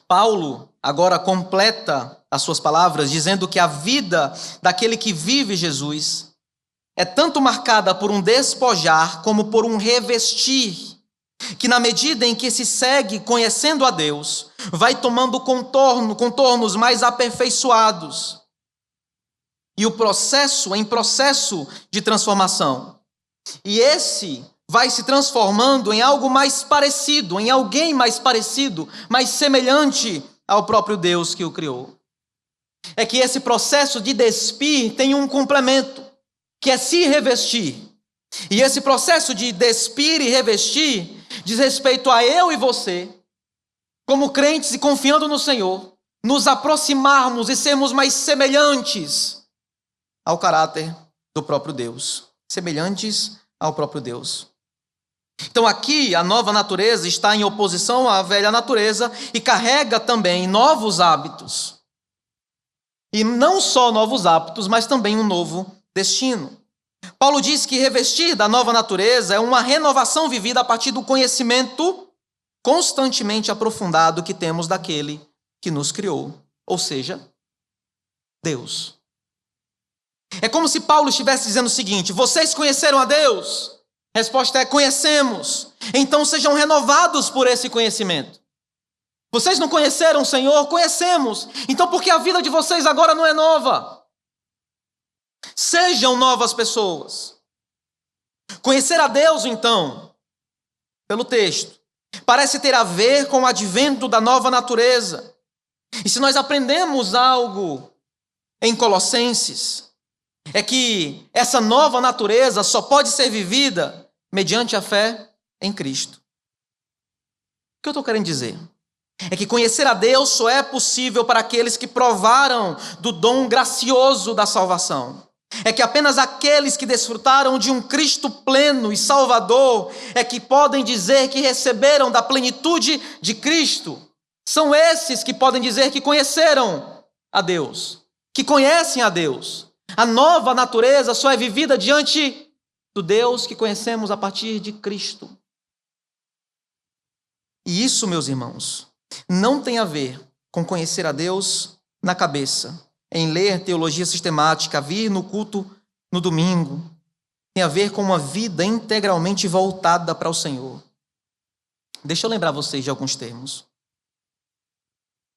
Paulo agora completa as suas palavras dizendo que a vida daquele que vive Jesus é tanto marcada por um despojar como por um revestir, que na medida em que se segue conhecendo a Deus, vai tomando contornos mais aperfeiçoados. E o processo em processo de transformação. E esse vai se transformando em algo mais parecido, em alguém mais parecido, mais semelhante ao próprio Deus que o criou. É que esse processo de despir tem um complemento, que é se revestir. E esse processo de despir e revestir diz respeito a eu e você, como crentes e confiando no Senhor, nos aproximarmos e sermos mais semelhantes ao caráter do próprio Deus. Semelhantes ao próprio Deus. Então aqui a nova natureza está em oposição à velha natureza e carrega também novos hábitos. E não só novos hábitos, mas também um novo destino. Paulo diz que revestir da nova natureza é uma renovação vivida a partir do conhecimento constantemente aprofundado que temos daquele que nos criou, ou seja, Deus. É como se Paulo estivesse dizendo o seguinte: vocês conheceram a Deus? A resposta é: conhecemos. Então sejam renovados por esse conhecimento. Vocês não conheceram o Senhor? Conhecemos. Então por que a vida de vocês agora não é nova? Sejam novas pessoas. Conhecer a Deus, então, pelo texto, parece ter a ver com o advento da nova natureza. E se nós aprendemos algo em Colossenses, é que essa nova natureza só pode ser vivida mediante a fé em Cristo. O que eu estou querendo dizer? É que conhecer a Deus só é possível para aqueles que provaram do dom gracioso da salvação. É que apenas aqueles que desfrutaram de um Cristo pleno e salvador é que podem dizer que receberam da plenitude de Cristo. São esses que podem dizer que conheceram a Deus, que conhecem a Deus. A nova natureza só é vivida diante do Deus que conhecemos a partir de Cristo. E isso, meus irmãos, não tem a ver com conhecer a Deus na cabeça, em ler teologia sistemática, vir no culto no domingo. Tem a ver com uma vida integralmente voltada para o Senhor. Deixa eu lembrar vocês de alguns termos.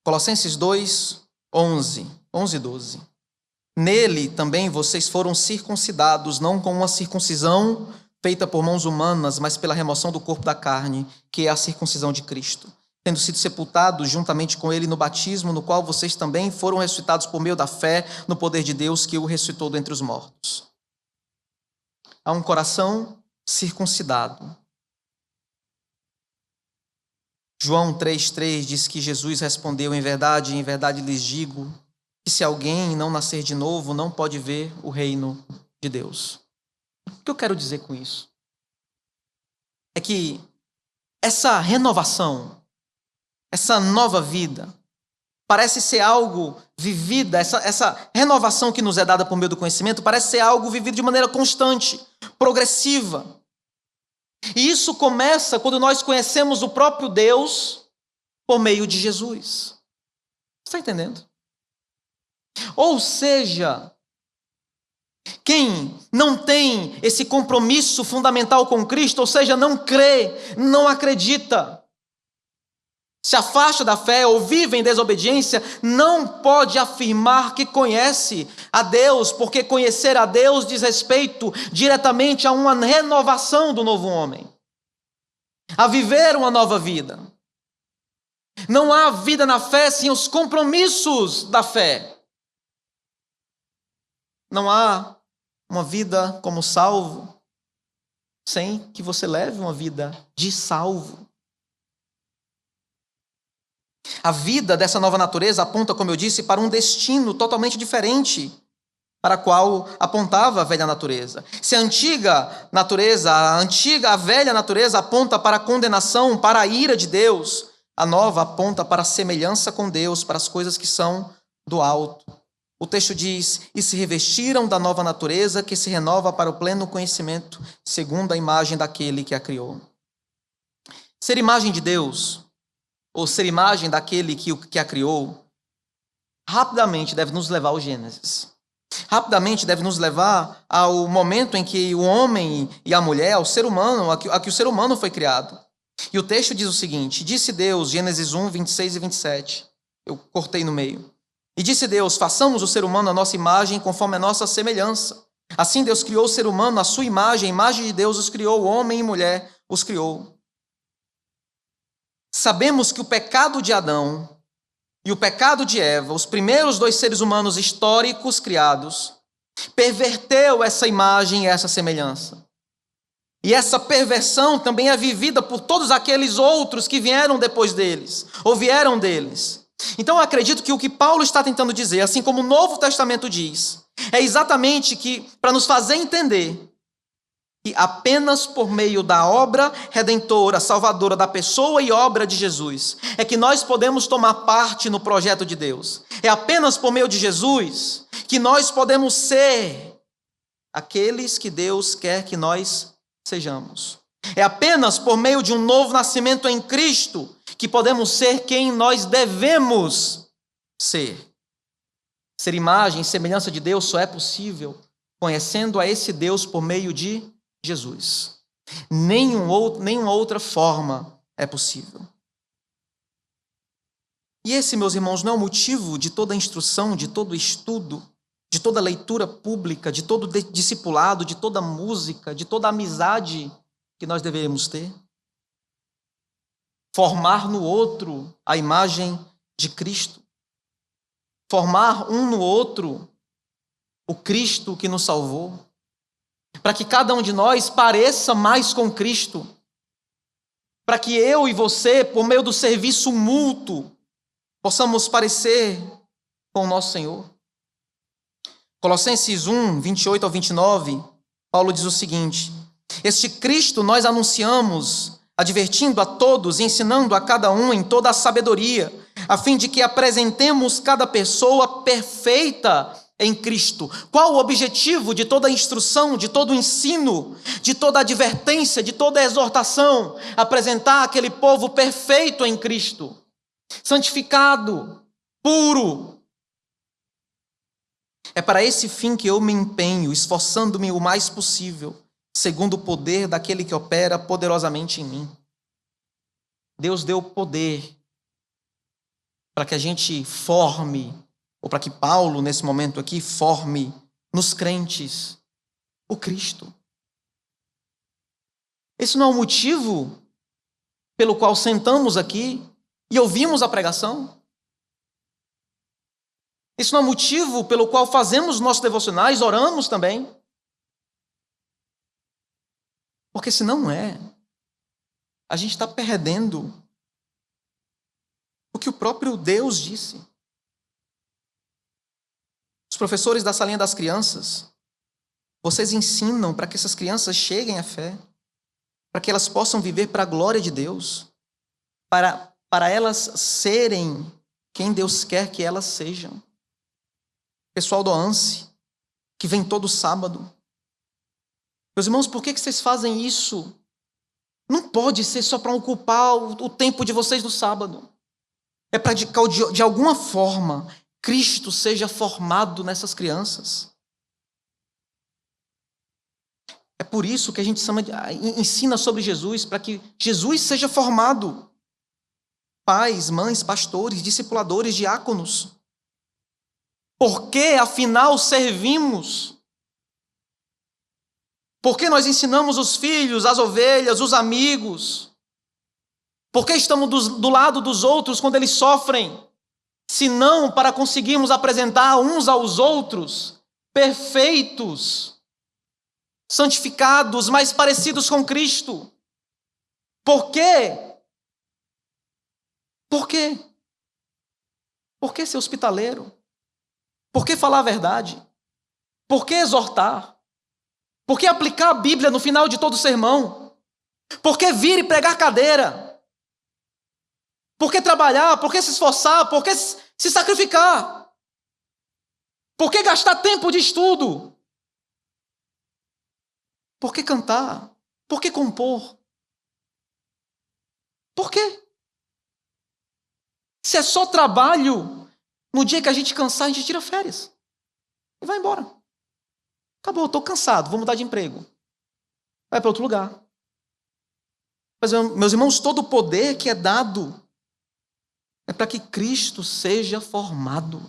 Colossenses 2, 11 e 12. Nele também vocês foram circuncidados, não com uma circuncisão feita por mãos humanas, mas pela remoção do corpo da carne, que é a circuncisão de Cristo, tendo sido sepultados juntamente com ele no batismo, no qual vocês também foram ressuscitados por meio da fé no poder de Deus que o ressuscitou dentre os mortos. Há um coração circuncidado. João 3,3 diz que Jesus respondeu: em verdade lhes digo, que se alguém não nascer de novo, não pode ver o reino de Deus. O que eu quero dizer com isso? É que essa renovação, essa nova vida, parece ser algo vivida, essa renovação que nos é dada por meio do conhecimento, parece ser algo vivido de maneira constante, progressiva. E isso começa quando nós conhecemos o próprio Deus por meio de Jesus. Está entendendo? Ou seja, quem não tem esse compromisso fundamental com Cristo, ou seja, não crê, não acredita, se afasta da fé ou vive em desobediência, não pode afirmar que conhece a Deus, porque conhecer a Deus diz respeito diretamente a uma renovação do novo homem, a viver uma nova vida. Não há vida na fé sem os compromissos da fé. Não há uma vida como salvo sem que você leve uma vida de salvo. A vida dessa nova natureza aponta, como eu disse, para um destino totalmente diferente para o qual apontava a velha natureza. Se a velha natureza aponta para a condenação, para a ira de Deus, a nova aponta para a semelhança com Deus, para as coisas que são do alto. O texto diz: e se revestiram da nova natureza que se renova para o pleno conhecimento, segundo a imagem daquele que a criou. Ser imagem de Deus, ou ser imagem daquele que a criou, rapidamente deve nos levar ao Gênesis. Rapidamente deve nos levar ao momento em que o homem e a mulher, ao ser humano, a que o ser humano foi criado. E o texto diz o seguinte: disse Deus, Gênesis 1, 26 e 27. Eu cortei no meio. E disse Deus: façamos o ser humano a nossa imagem, conforme a nossa semelhança. Assim Deus criou o ser humano à sua imagem, a imagem de Deus os criou, homem e mulher os criou. Sabemos que o pecado de Adão e o pecado de Eva, os primeiros dois seres humanos históricos criados, perverteu essa imagem e essa semelhança. E essa perversão também é vivida por todos aqueles outros que vieram depois deles, ou vieram deles. Então eu acredito que o que Paulo está tentando dizer, assim como o Novo Testamento diz, é exatamente que, para nos fazer entender que apenas por meio da obra redentora, salvadora da pessoa e obra de Jesus, é que nós podemos tomar parte no projeto de Deus. É apenas por meio de Jesus que nós podemos ser aqueles que Deus quer que nós sejamos. É apenas por meio de um novo nascimento em Cristo que podemos ser quem nós devemos ser. Ser imagem e semelhança de Deus só é possível conhecendo a esse Deus por meio de Jesus. Nenhuma outra forma é possível. E esse, meus irmãos, não é o motivo de toda a instrução, de todo o estudo, de toda a leitura pública, de todo o discipulado, de toda a música, de toda a amizade que nós devemos ter. Formar no outro a imagem de Cristo. Formar um no outro o Cristo que nos salvou. Para que cada um de nós pareça mais com Cristo. Para que eu e você, por meio do serviço mútuo, possamos parecer com o nosso Senhor. Colossenses 1, 28 ao 29, Paulo diz o seguinte: este Cristo nós anunciamos, advertindo a todos e ensinando a cada um em toda a sabedoria, a fim de que apresentemos cada pessoa perfeita em Cristo. Qual o objetivo de toda a instrução, de todo o ensino, de toda a advertência, de toda a exortação? Apresentar aquele povo perfeito em Cristo, santificado, puro. É para esse fim que eu me empenho, esforçando-me o mais possível, segundo o poder daquele que opera poderosamente em mim. Deus deu poder para que a gente forme ou para que Paulo, nesse momento aqui, forme nos crentes o Cristo. Esse não é o motivo pelo qual sentamos aqui e ouvimos a pregação? Esse não é o motivo pelo qual fazemos nossos devocionais, oramos também? Porque se não é, a gente está perdendo o que o próprio Deus disse. Os professores da salinha das crianças, vocês ensinam para que essas crianças cheguem à fé, para que elas possam viver para a glória de Deus, para elas serem quem Deus quer que elas sejam. Pessoal do ANSE, que vem todo sábado. Meus irmãos, por que vocês fazem isso? Não pode ser só para ocupar o tempo de vocês no sábado. É para de alguma forma Cristo seja formado nessas crianças. É por isso que a gente ensina sobre Jesus, para que Jesus seja formado. Pais, mães, pastores, discipuladores, diáconos. Porque, afinal, servimos? Porque nós ensinamos os filhos, as ovelhas, os amigos? Porque estamos do lado dos outros quando eles sofrem? Se não para conseguirmos apresentar uns aos outros perfeitos, santificados, mais parecidos com Cristo. Por quê? Por quê? Por que ser hospitaleiro? Por que falar a verdade? Por que exortar? Por que aplicar a Bíblia no final de todo o sermão? Por que vir e pregar cadeira? Por que trabalhar? Por que se esforçar? Por que se sacrificar? Por que gastar tempo de estudo? Por que cantar? Por que compor? Por quê? Se é só trabalho, no dia que a gente cansar, a gente tira férias e vai embora. Acabou, estou cansado, vou mudar de emprego. Vai para outro lugar. Mas, meus irmãos, todo o poder que é dado é para que Cristo seja formado.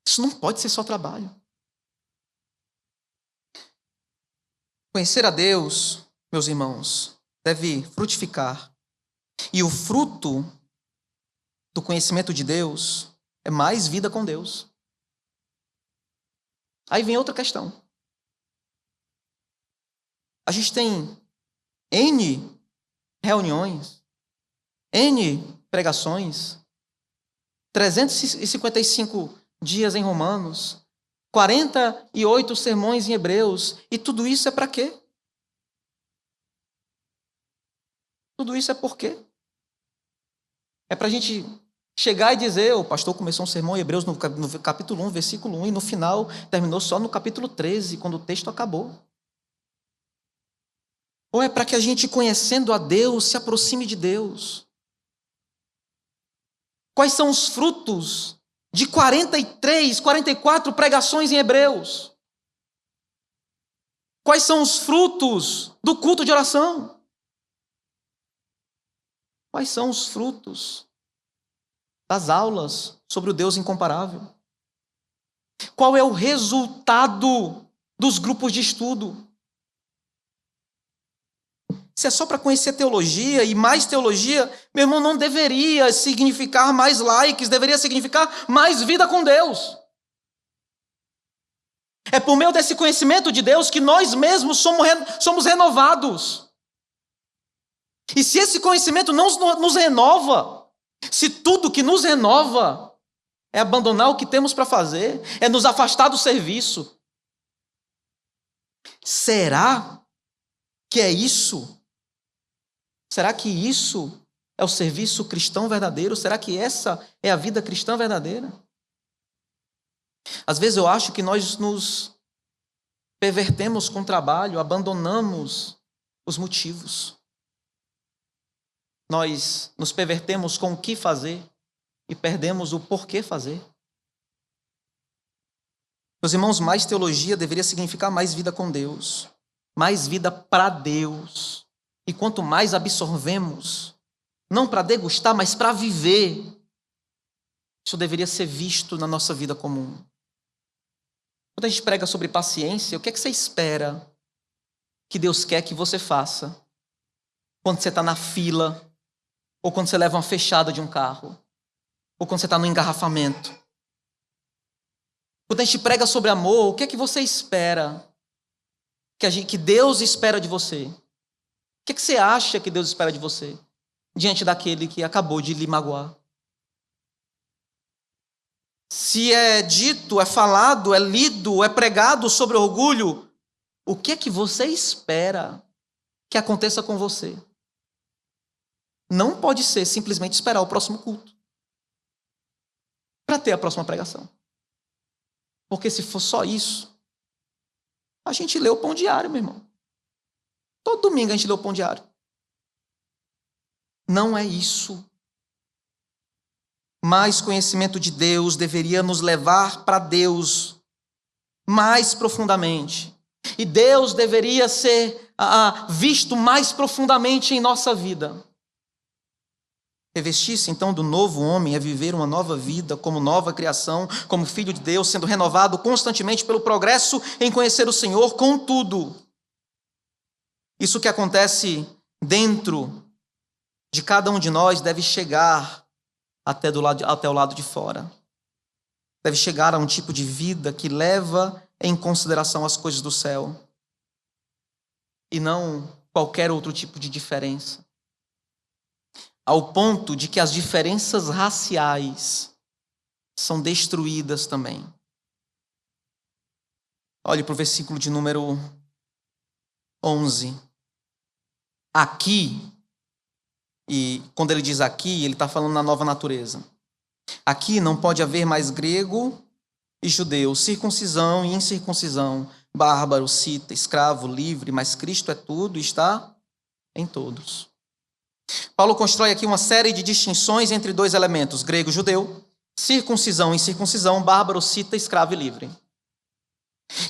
Isso não pode ser só trabalho. Conhecer a Deus, meus irmãos, deve frutificar. E o fruto do conhecimento de Deus é mais vida com Deus. Aí vem outra questão. A gente tem N reuniões, N pregações, 355 dias em Romanos, 48 sermões em Hebreus, e tudo isso é para quê? Tudo isso é por quê? É para a gente chegar e dizer, o pastor começou um sermão em Hebreus no capítulo 1, versículo 1, e no final terminou só no capítulo 13, quando o texto acabou. Ou é para que a gente, conhecendo a Deus, se aproxime de Deus? Quais são os frutos de 43, 44 pregações em Hebreus? Quais são os frutos do culto de oração? Quais são os frutos das aulas sobre o Deus incomparável? Qual é o resultado dos grupos de estudo? Se é só para conhecer teologia e mais teologia, meu irmão, não deveria significar mais likes, deveria significar mais vida com Deus. É por meio desse conhecimento de Deus que nós mesmos somos renovados. E se esse conhecimento não nos renova, se tudo que nos renova é abandonar o que temos para fazer, é nos afastar do serviço, será que é isso? Será que isso é o serviço cristão verdadeiro? Será que essa é a vida cristã verdadeira? Às vezes eu acho que nós nos pervertemos com o trabalho, abandonamos os motivos. Nós nos pervertemos com o que fazer e perdemos o porquê fazer. Meus irmãos, mais teologia deveria significar mais vida com Deus, mais vida para Deus. E quanto mais absorvemos, não para degustar, mas para viver, Isso deveria ser visto na nossa vida comum. Quando a gente prega sobre paciência, o que é que você espera que Deus quer que você faça quando você está na fila, ou quando você leva uma fechada de um carro, ou quando você está no engarrafamento? Quando a gente prega sobre amor, o que é que você espera que Deus espera de você? O que é que você acha que Deus espera de você diante daquele que acabou de lhe magoar? Se é dito, é falado, é lido, é pregado sobre orgulho, o que é que você espera que aconteça com você? Não pode ser simplesmente esperar o próximo culto para ter a próxima pregação. Porque se for só isso, a gente lê o Pão Diário, meu irmão. Todo domingo a gente lê o Pão Diário. Não é isso. Mais conhecimento de Deus deveria nos levar para Deus mais profundamente. E Deus deveria ser visto mais profundamente em nossa vida. Revestir-se então do novo homem é viver uma nova vida como nova criação, como filho de Deus, sendo renovado constantemente pelo progresso em conhecer o Senhor. Contudo, isso que acontece dentro de cada um de nós deve chegar até o lado de fora. Deve chegar a um tipo de vida que leva em consideração as coisas do céu e não qualquer outro tipo de diferença. Ao ponto de que as diferenças raciais são destruídas também. Olhe para o versículo de número 11. Aqui, e quando ele diz aqui, ele está falando na nova natureza. Aqui não pode haver mais grego e judeu, circuncisão e incircuncisão, bárbaro, cita, escravo, livre, mas Cristo é tudo e está em todos. Paulo constrói aqui uma série de distinções entre dois elementos, grego e judeu, circuncisão e incircuncisão, bárbaro, cita, escravo e livre.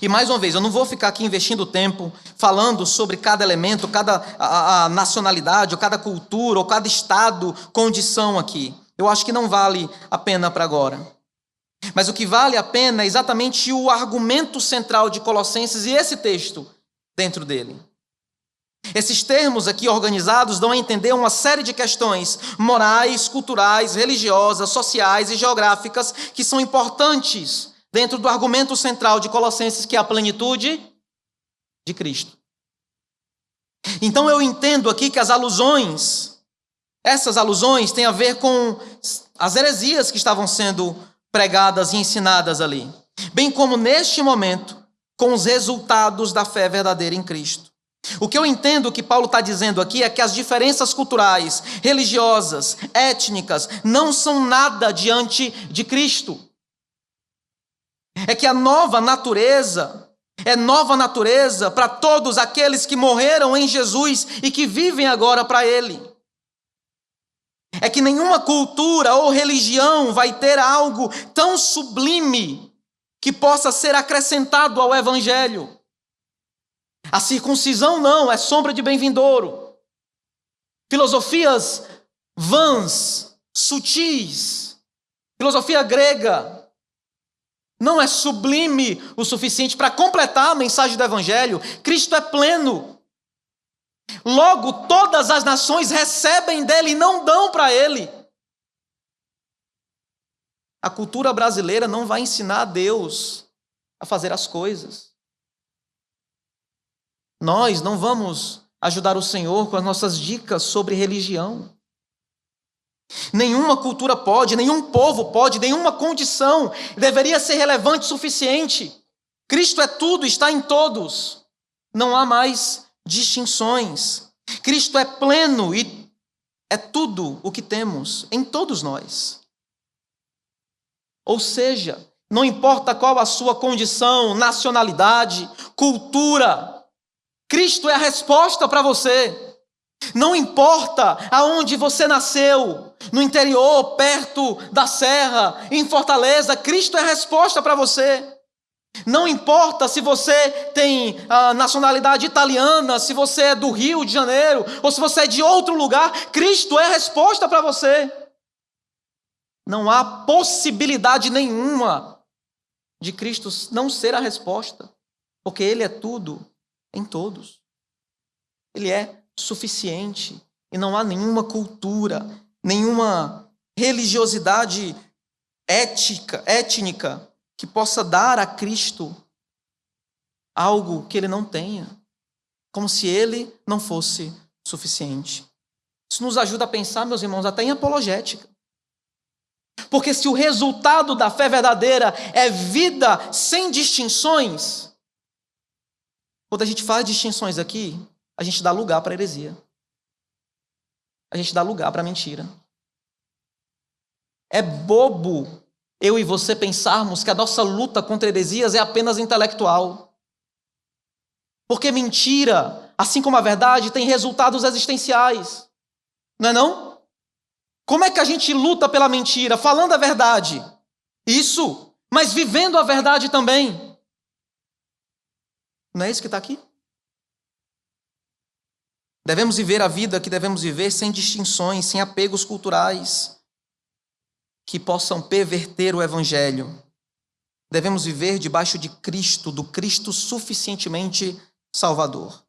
E mais uma vez, eu não vou ficar aqui investindo tempo falando sobre cada elemento, cada nacionalidade, ou cada cultura, ou cada estado, condição aqui. Eu acho que não vale a pena para agora. Mas o que vale a pena é exatamente o argumento central de Colossenses e esse texto dentro dele. Esses termos aqui organizados dão a entender uma série de questões morais, culturais, religiosas, sociais e geográficas que são importantes dentro do argumento central de Colossenses, que é a plenitude de Cristo. Então eu entendo aqui que essas alusões têm a ver com as heresias que estavam sendo pregadas e ensinadas ali, bem como neste momento com os resultados da fé verdadeira em Cristo. O que eu entendo que Paulo está dizendo aqui é que as diferenças culturais, religiosas, étnicas, não são nada diante de Cristo. É que a nova natureza é nova natureza para todos aqueles que morreram em Jesus e que vivem agora para Ele. É que nenhuma cultura ou religião vai ter algo tão sublime que possa ser acrescentado ao Evangelho. A circuncisão não, é sombra de bem-vindouro. Filosofias vãs, sutis, filosofia grega, não é sublime o suficiente para completar a mensagem do Evangelho. Cristo é pleno. Logo, todas as nações recebem dele e não dão para ele. A cultura brasileira não vai ensinar a Deus a fazer as coisas. Nós não vamos ajudar o Senhor com as nossas dicas sobre religião. Nenhuma cultura pode, nenhum povo pode, nenhuma condição deveria ser relevante o suficiente. Cristo é tudo, está em todos. Não há mais distinções. Cristo é pleno e é tudo o que temos em todos nós. Ou seja, não importa qual a sua condição, nacionalidade, cultura, Cristo é a resposta para você. Não importa aonde você nasceu, no interior, perto da serra, em Fortaleza, Cristo é a resposta para você. Não importa se você tem a nacionalidade italiana, se você é do Rio de Janeiro, ou se você é de outro lugar, Cristo é a resposta para você. Não há possibilidade nenhuma de Cristo não ser a resposta, porque Ele é tudo em todos. Ele é suficiente e não há nenhuma cultura, nenhuma religiosidade étnica que possa dar a Cristo algo que Ele não tenha, como se Ele não fosse suficiente. Isso nos ajuda a pensar, meus irmãos, até em apologética. Porque se o resultado da fé verdadeira é vida sem distinções, quando a gente faz distinções aqui, a gente dá lugar para a heresia. A gente dá lugar para a mentira. É bobo eu e você pensarmos que a nossa luta contra heresias é apenas intelectual. Porque mentira, assim como a verdade, tem resultados existenciais. Não é não? Como é que a gente luta pela mentira? Falando a verdade. Isso, mas vivendo a verdade também. Não é isso que está aqui? Devemos viver a vida que devemos viver sem distinções, sem apegos culturais que possam perverter o Evangelho. Devemos viver debaixo de Cristo, do Cristo suficientemente Salvador.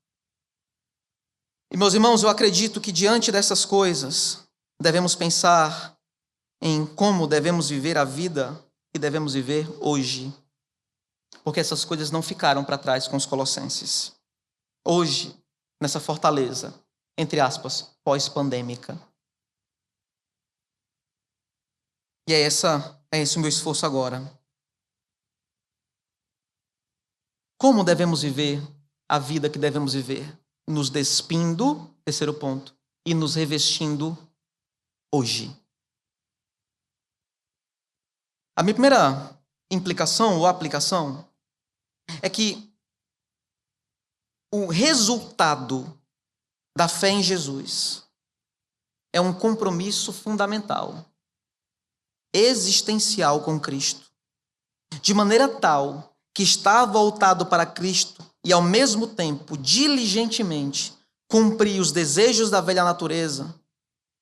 E, meus irmãos, eu acredito que diante dessas coisas, devemos pensar em como devemos viver a vida que devemos viver hoje. Porque essas coisas não ficaram para trás com os colossenses. Hoje, nessa fortaleza, entre aspas, pós-pandêmica. E é esse o meu esforço agora. Como devemos viver a vida que devemos viver? Nos despindo, terceiro ponto, e nos revestindo hoje. A minha primeira implicação ou aplicação é que o resultado da fé em Jesus é um compromisso fundamental, existencial com Cristo, de maneira tal que está voltado para Cristo e, ao mesmo tempo, diligentemente cumprir os desejos da velha natureza,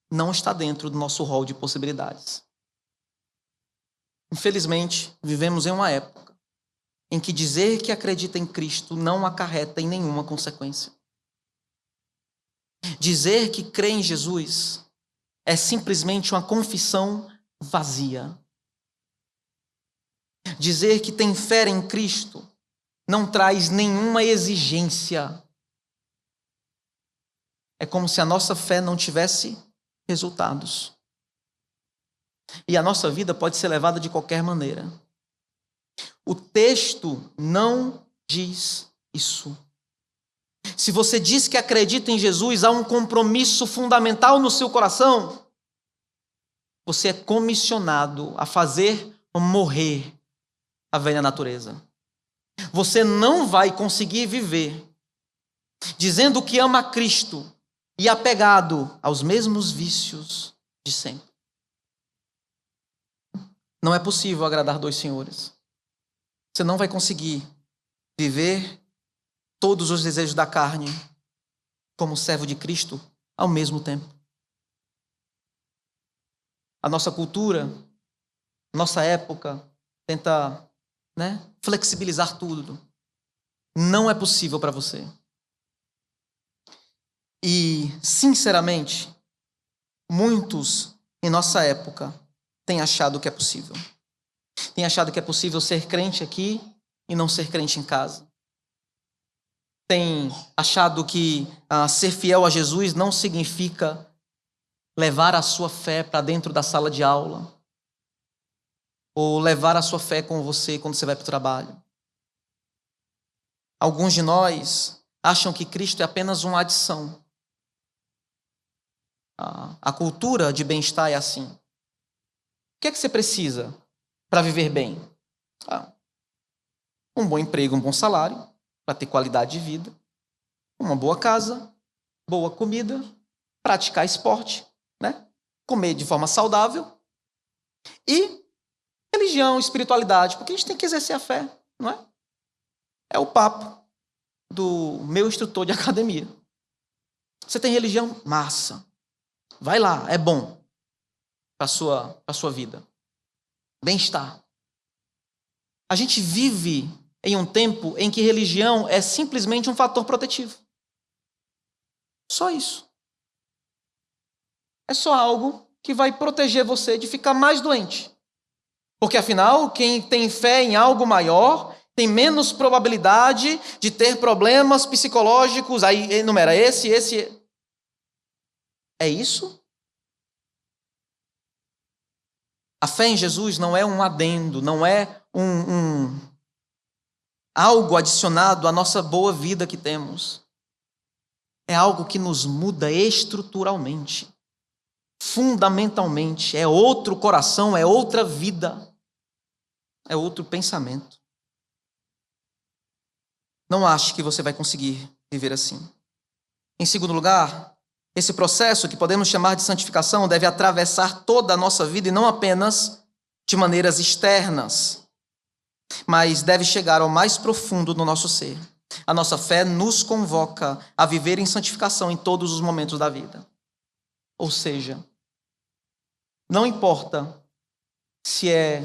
não está dentro do nosso rol de possibilidades. Infelizmente, vivemos em uma época em que dizer que acredita em Cristo não acarreta em nenhuma consequência. Dizer que crê em Jesus é simplesmente uma confissão vazia. Dizer que tem fé em Cristo não traz nenhuma exigência. É como se a nossa fé não tivesse resultados. E a nossa vida pode ser levada de qualquer maneira. O texto não diz isso. Se você diz que acredita em Jesus, há um compromisso fundamental no seu coração. Você é comissionado a fazer morrer a velha natureza. Você não vai conseguir viver dizendo que ama a Cristo e apegado aos mesmos vícios de sempre. Não é possível agradar dois senhores. Você não vai conseguir viver todos os desejos da carne como servo de Cristo ao mesmo tempo. A nossa cultura, nossa época, tenta, flexibilizar tudo. Não é possível para você. E, sinceramente, muitos em nossa época têm achado que é possível. Têm achado que é possível ser crente aqui e não ser crente em casa. Têm achado que ser fiel a Jesus não significa levar a sua fé para dentro da sala de aula ou levar a sua fé com você quando você vai para o trabalho. Alguns de nós acham que Cristo é apenas uma adição. A cultura de bem-estar é assim. O que é que você precisa para viver bem? Um bom emprego, um bom salário, para ter qualidade de vida, uma boa casa, boa comida, praticar esporte, comer de forma saudável e religião, espiritualidade, porque a gente tem que exercer a fé, não é? É o papo do meu instrutor de academia. Você tem religião? Massa. Vai lá, é bom. para a sua vida. Bem-estar. A gente vive em um tempo em que religião é simplesmente um fator protetivo. Só isso. É só algo que vai proteger você de ficar mais doente. Porque, afinal, quem tem fé em algo maior tem menos probabilidade de ter problemas psicológicos. Aí enumera esse. É isso? A fé em Jesus não é um adendo, não é algo adicionado à nossa boa vida que temos. É algo que nos muda estruturalmente, fundamentalmente. É outro coração, é outra vida, é outro pensamento. Não ache que você vai conseguir viver assim. Em segundo lugar, esse processo que podemos chamar de santificação deve atravessar toda a nossa vida e não apenas de maneiras externas, mas deve chegar ao mais profundo do nosso ser. A nossa fé nos convoca a viver em santificação em todos os momentos da vida. Ou seja, não importa se é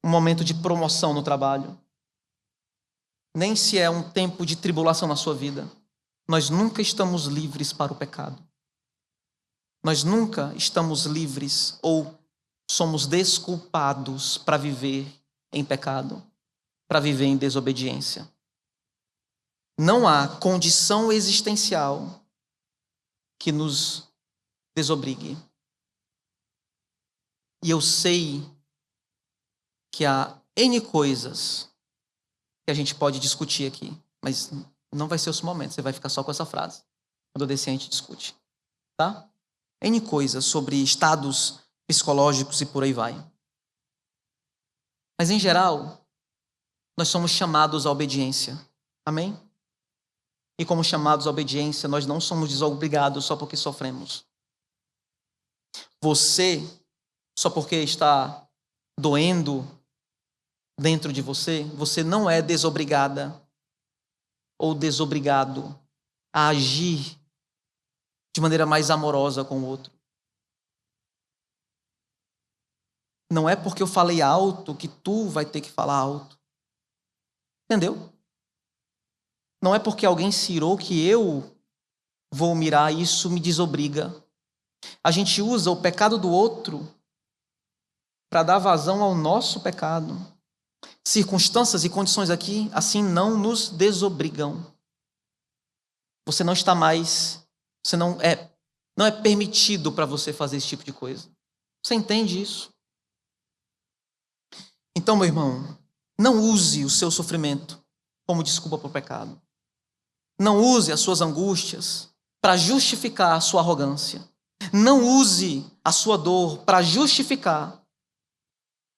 um momento de promoção no trabalho, nem se é um tempo de tribulação na sua vida, nós nunca estamos livres para o pecado. Nós nunca estamos livres ou somos desculpados para viver em pecado, para viver em desobediência. Não há condição existencial que nos desobrigue. E eu sei que há N coisas que a gente pode discutir aqui, mas não vai ser esse momento, você vai ficar só com essa frase. Quando eu descer a gente discute, tá? N coisas sobre estados psicológicos e por aí vai. Mas em geral, nós somos chamados à obediência. Amém? E como chamados à obediência, nós não somos desobrigados só porque sofremos. Você, só porque está doendo dentro de você, você não é desobrigada ou desobrigado a agir de maneira mais amorosa com o outro. Não é porque eu falei alto que tu vai ter que falar alto. Entendeu? Não é porque alguém se irou que eu vou mirar, isso me desobriga. A gente usa o pecado do outro para dar vazão ao nosso pecado. Circunstâncias e condições aqui, assim, não nos desobrigam. Você não está mais, você não é permitido para você fazer esse tipo de coisa. Você entende isso? Então, meu irmão, não use o seu sofrimento como desculpa para o pecado. Não use as suas angústias para justificar a sua arrogância. Não use a sua dor para justificar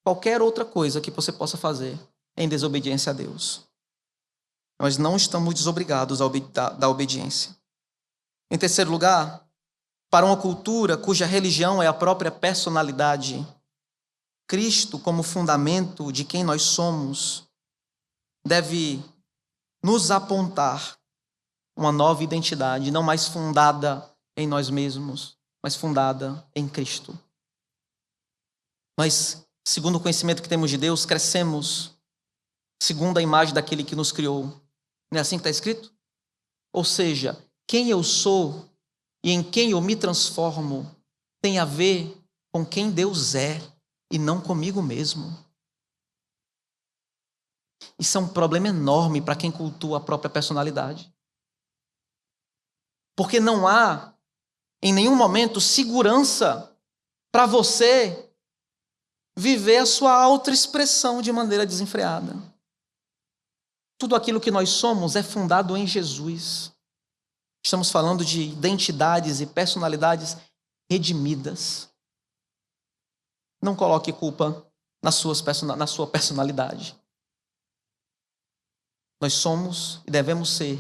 qualquer outra coisa que você possa fazer em desobediência a Deus. Nós não estamos desobrigados da obediência. Em terceiro lugar, para uma cultura cuja religião é a própria personalidade, Cristo, como fundamento de quem nós somos, deve nos apontar uma nova identidade, não mais fundada em nós mesmos, mas fundada em Cristo. Nós, segundo o conhecimento que temos de Deus, crescemos segundo a imagem daquele que nos criou. Não é assim que está escrito? Ou seja, quem eu sou e em quem eu me transformo tem a ver com quem Deus é e não comigo mesmo. Isso é um problema enorme para quem cultua a própria personalidade. Porque não há, em nenhum momento, segurança para você viver a sua autoexpressão de maneira desenfreada. Tudo aquilo que nós somos é fundado em Jesus. Estamos falando de identidades e personalidades redimidas. Não coloque culpa na sua personalidade. Nós somos e devemos ser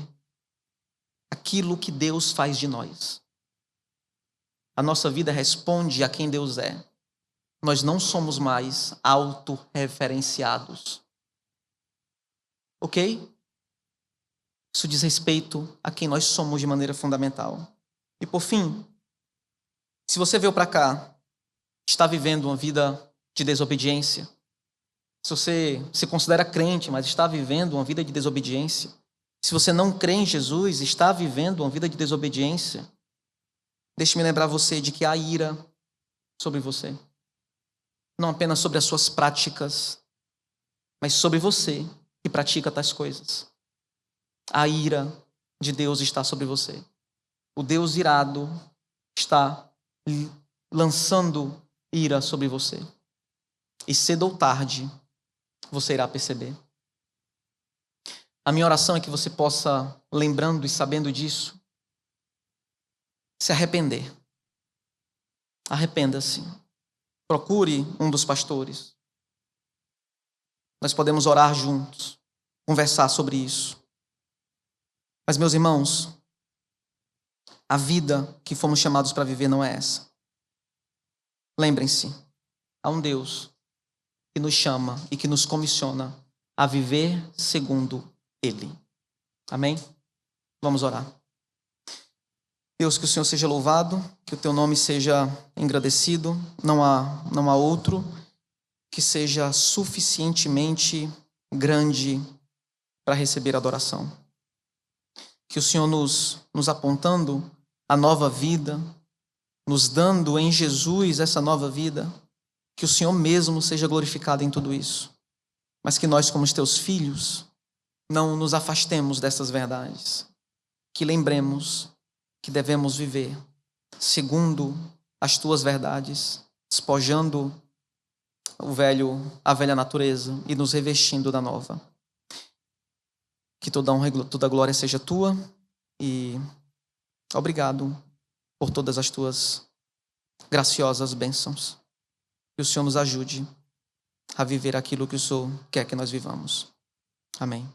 aquilo que Deus faz de nós. A nossa vida responde a quem Deus é. Nós não somos mais autorreferenciados. Ok? Isso diz respeito a quem nós somos de maneira fundamental. E por fim, Se você veio para cá, está vivendo uma vida de desobediência, se você se considera crente, mas está vivendo uma vida de desobediência, se você não crê em Jesus, está vivendo uma vida de desobediência, deixe-me lembrar você de que há ira sobre você. Não apenas sobre as suas práticas, mas sobre você que pratica tais coisas. A ira de Deus está sobre você. O Deus irado está lançando ira sobre você. E cedo ou tarde, você irá perceber. A minha oração é que você possa, lembrando e sabendo disso, se arrepender. Arrependa-se. Procure um dos pastores. Nós podemos orar juntos, conversar sobre isso. Mas, meus irmãos, a vida que fomos chamados para viver não é essa. Lembrem-se, há um Deus que nos chama e que nos comissiona a viver segundo Ele. Amém? Vamos orar. Deus, que o Senhor seja louvado, que o Teu nome seja engrandecido. Não há outro que seja suficientemente grande para receber adoração. Que o Senhor nos apontando a nova vida, nos dando em Jesus essa nova vida, que o Senhor mesmo seja glorificado em tudo isso. Mas que nós, como os Teus filhos, não nos afastemos dessas verdades. Que lembremos que devemos viver segundo as Tuas verdades, despojando a velha natureza e nos revestindo da nova. Que toda honra e toda glória seja Tua e obrigado por todas as Tuas graciosas bênçãos. Que o Senhor nos ajude a viver aquilo que o Senhor quer que nós vivamos. Amém.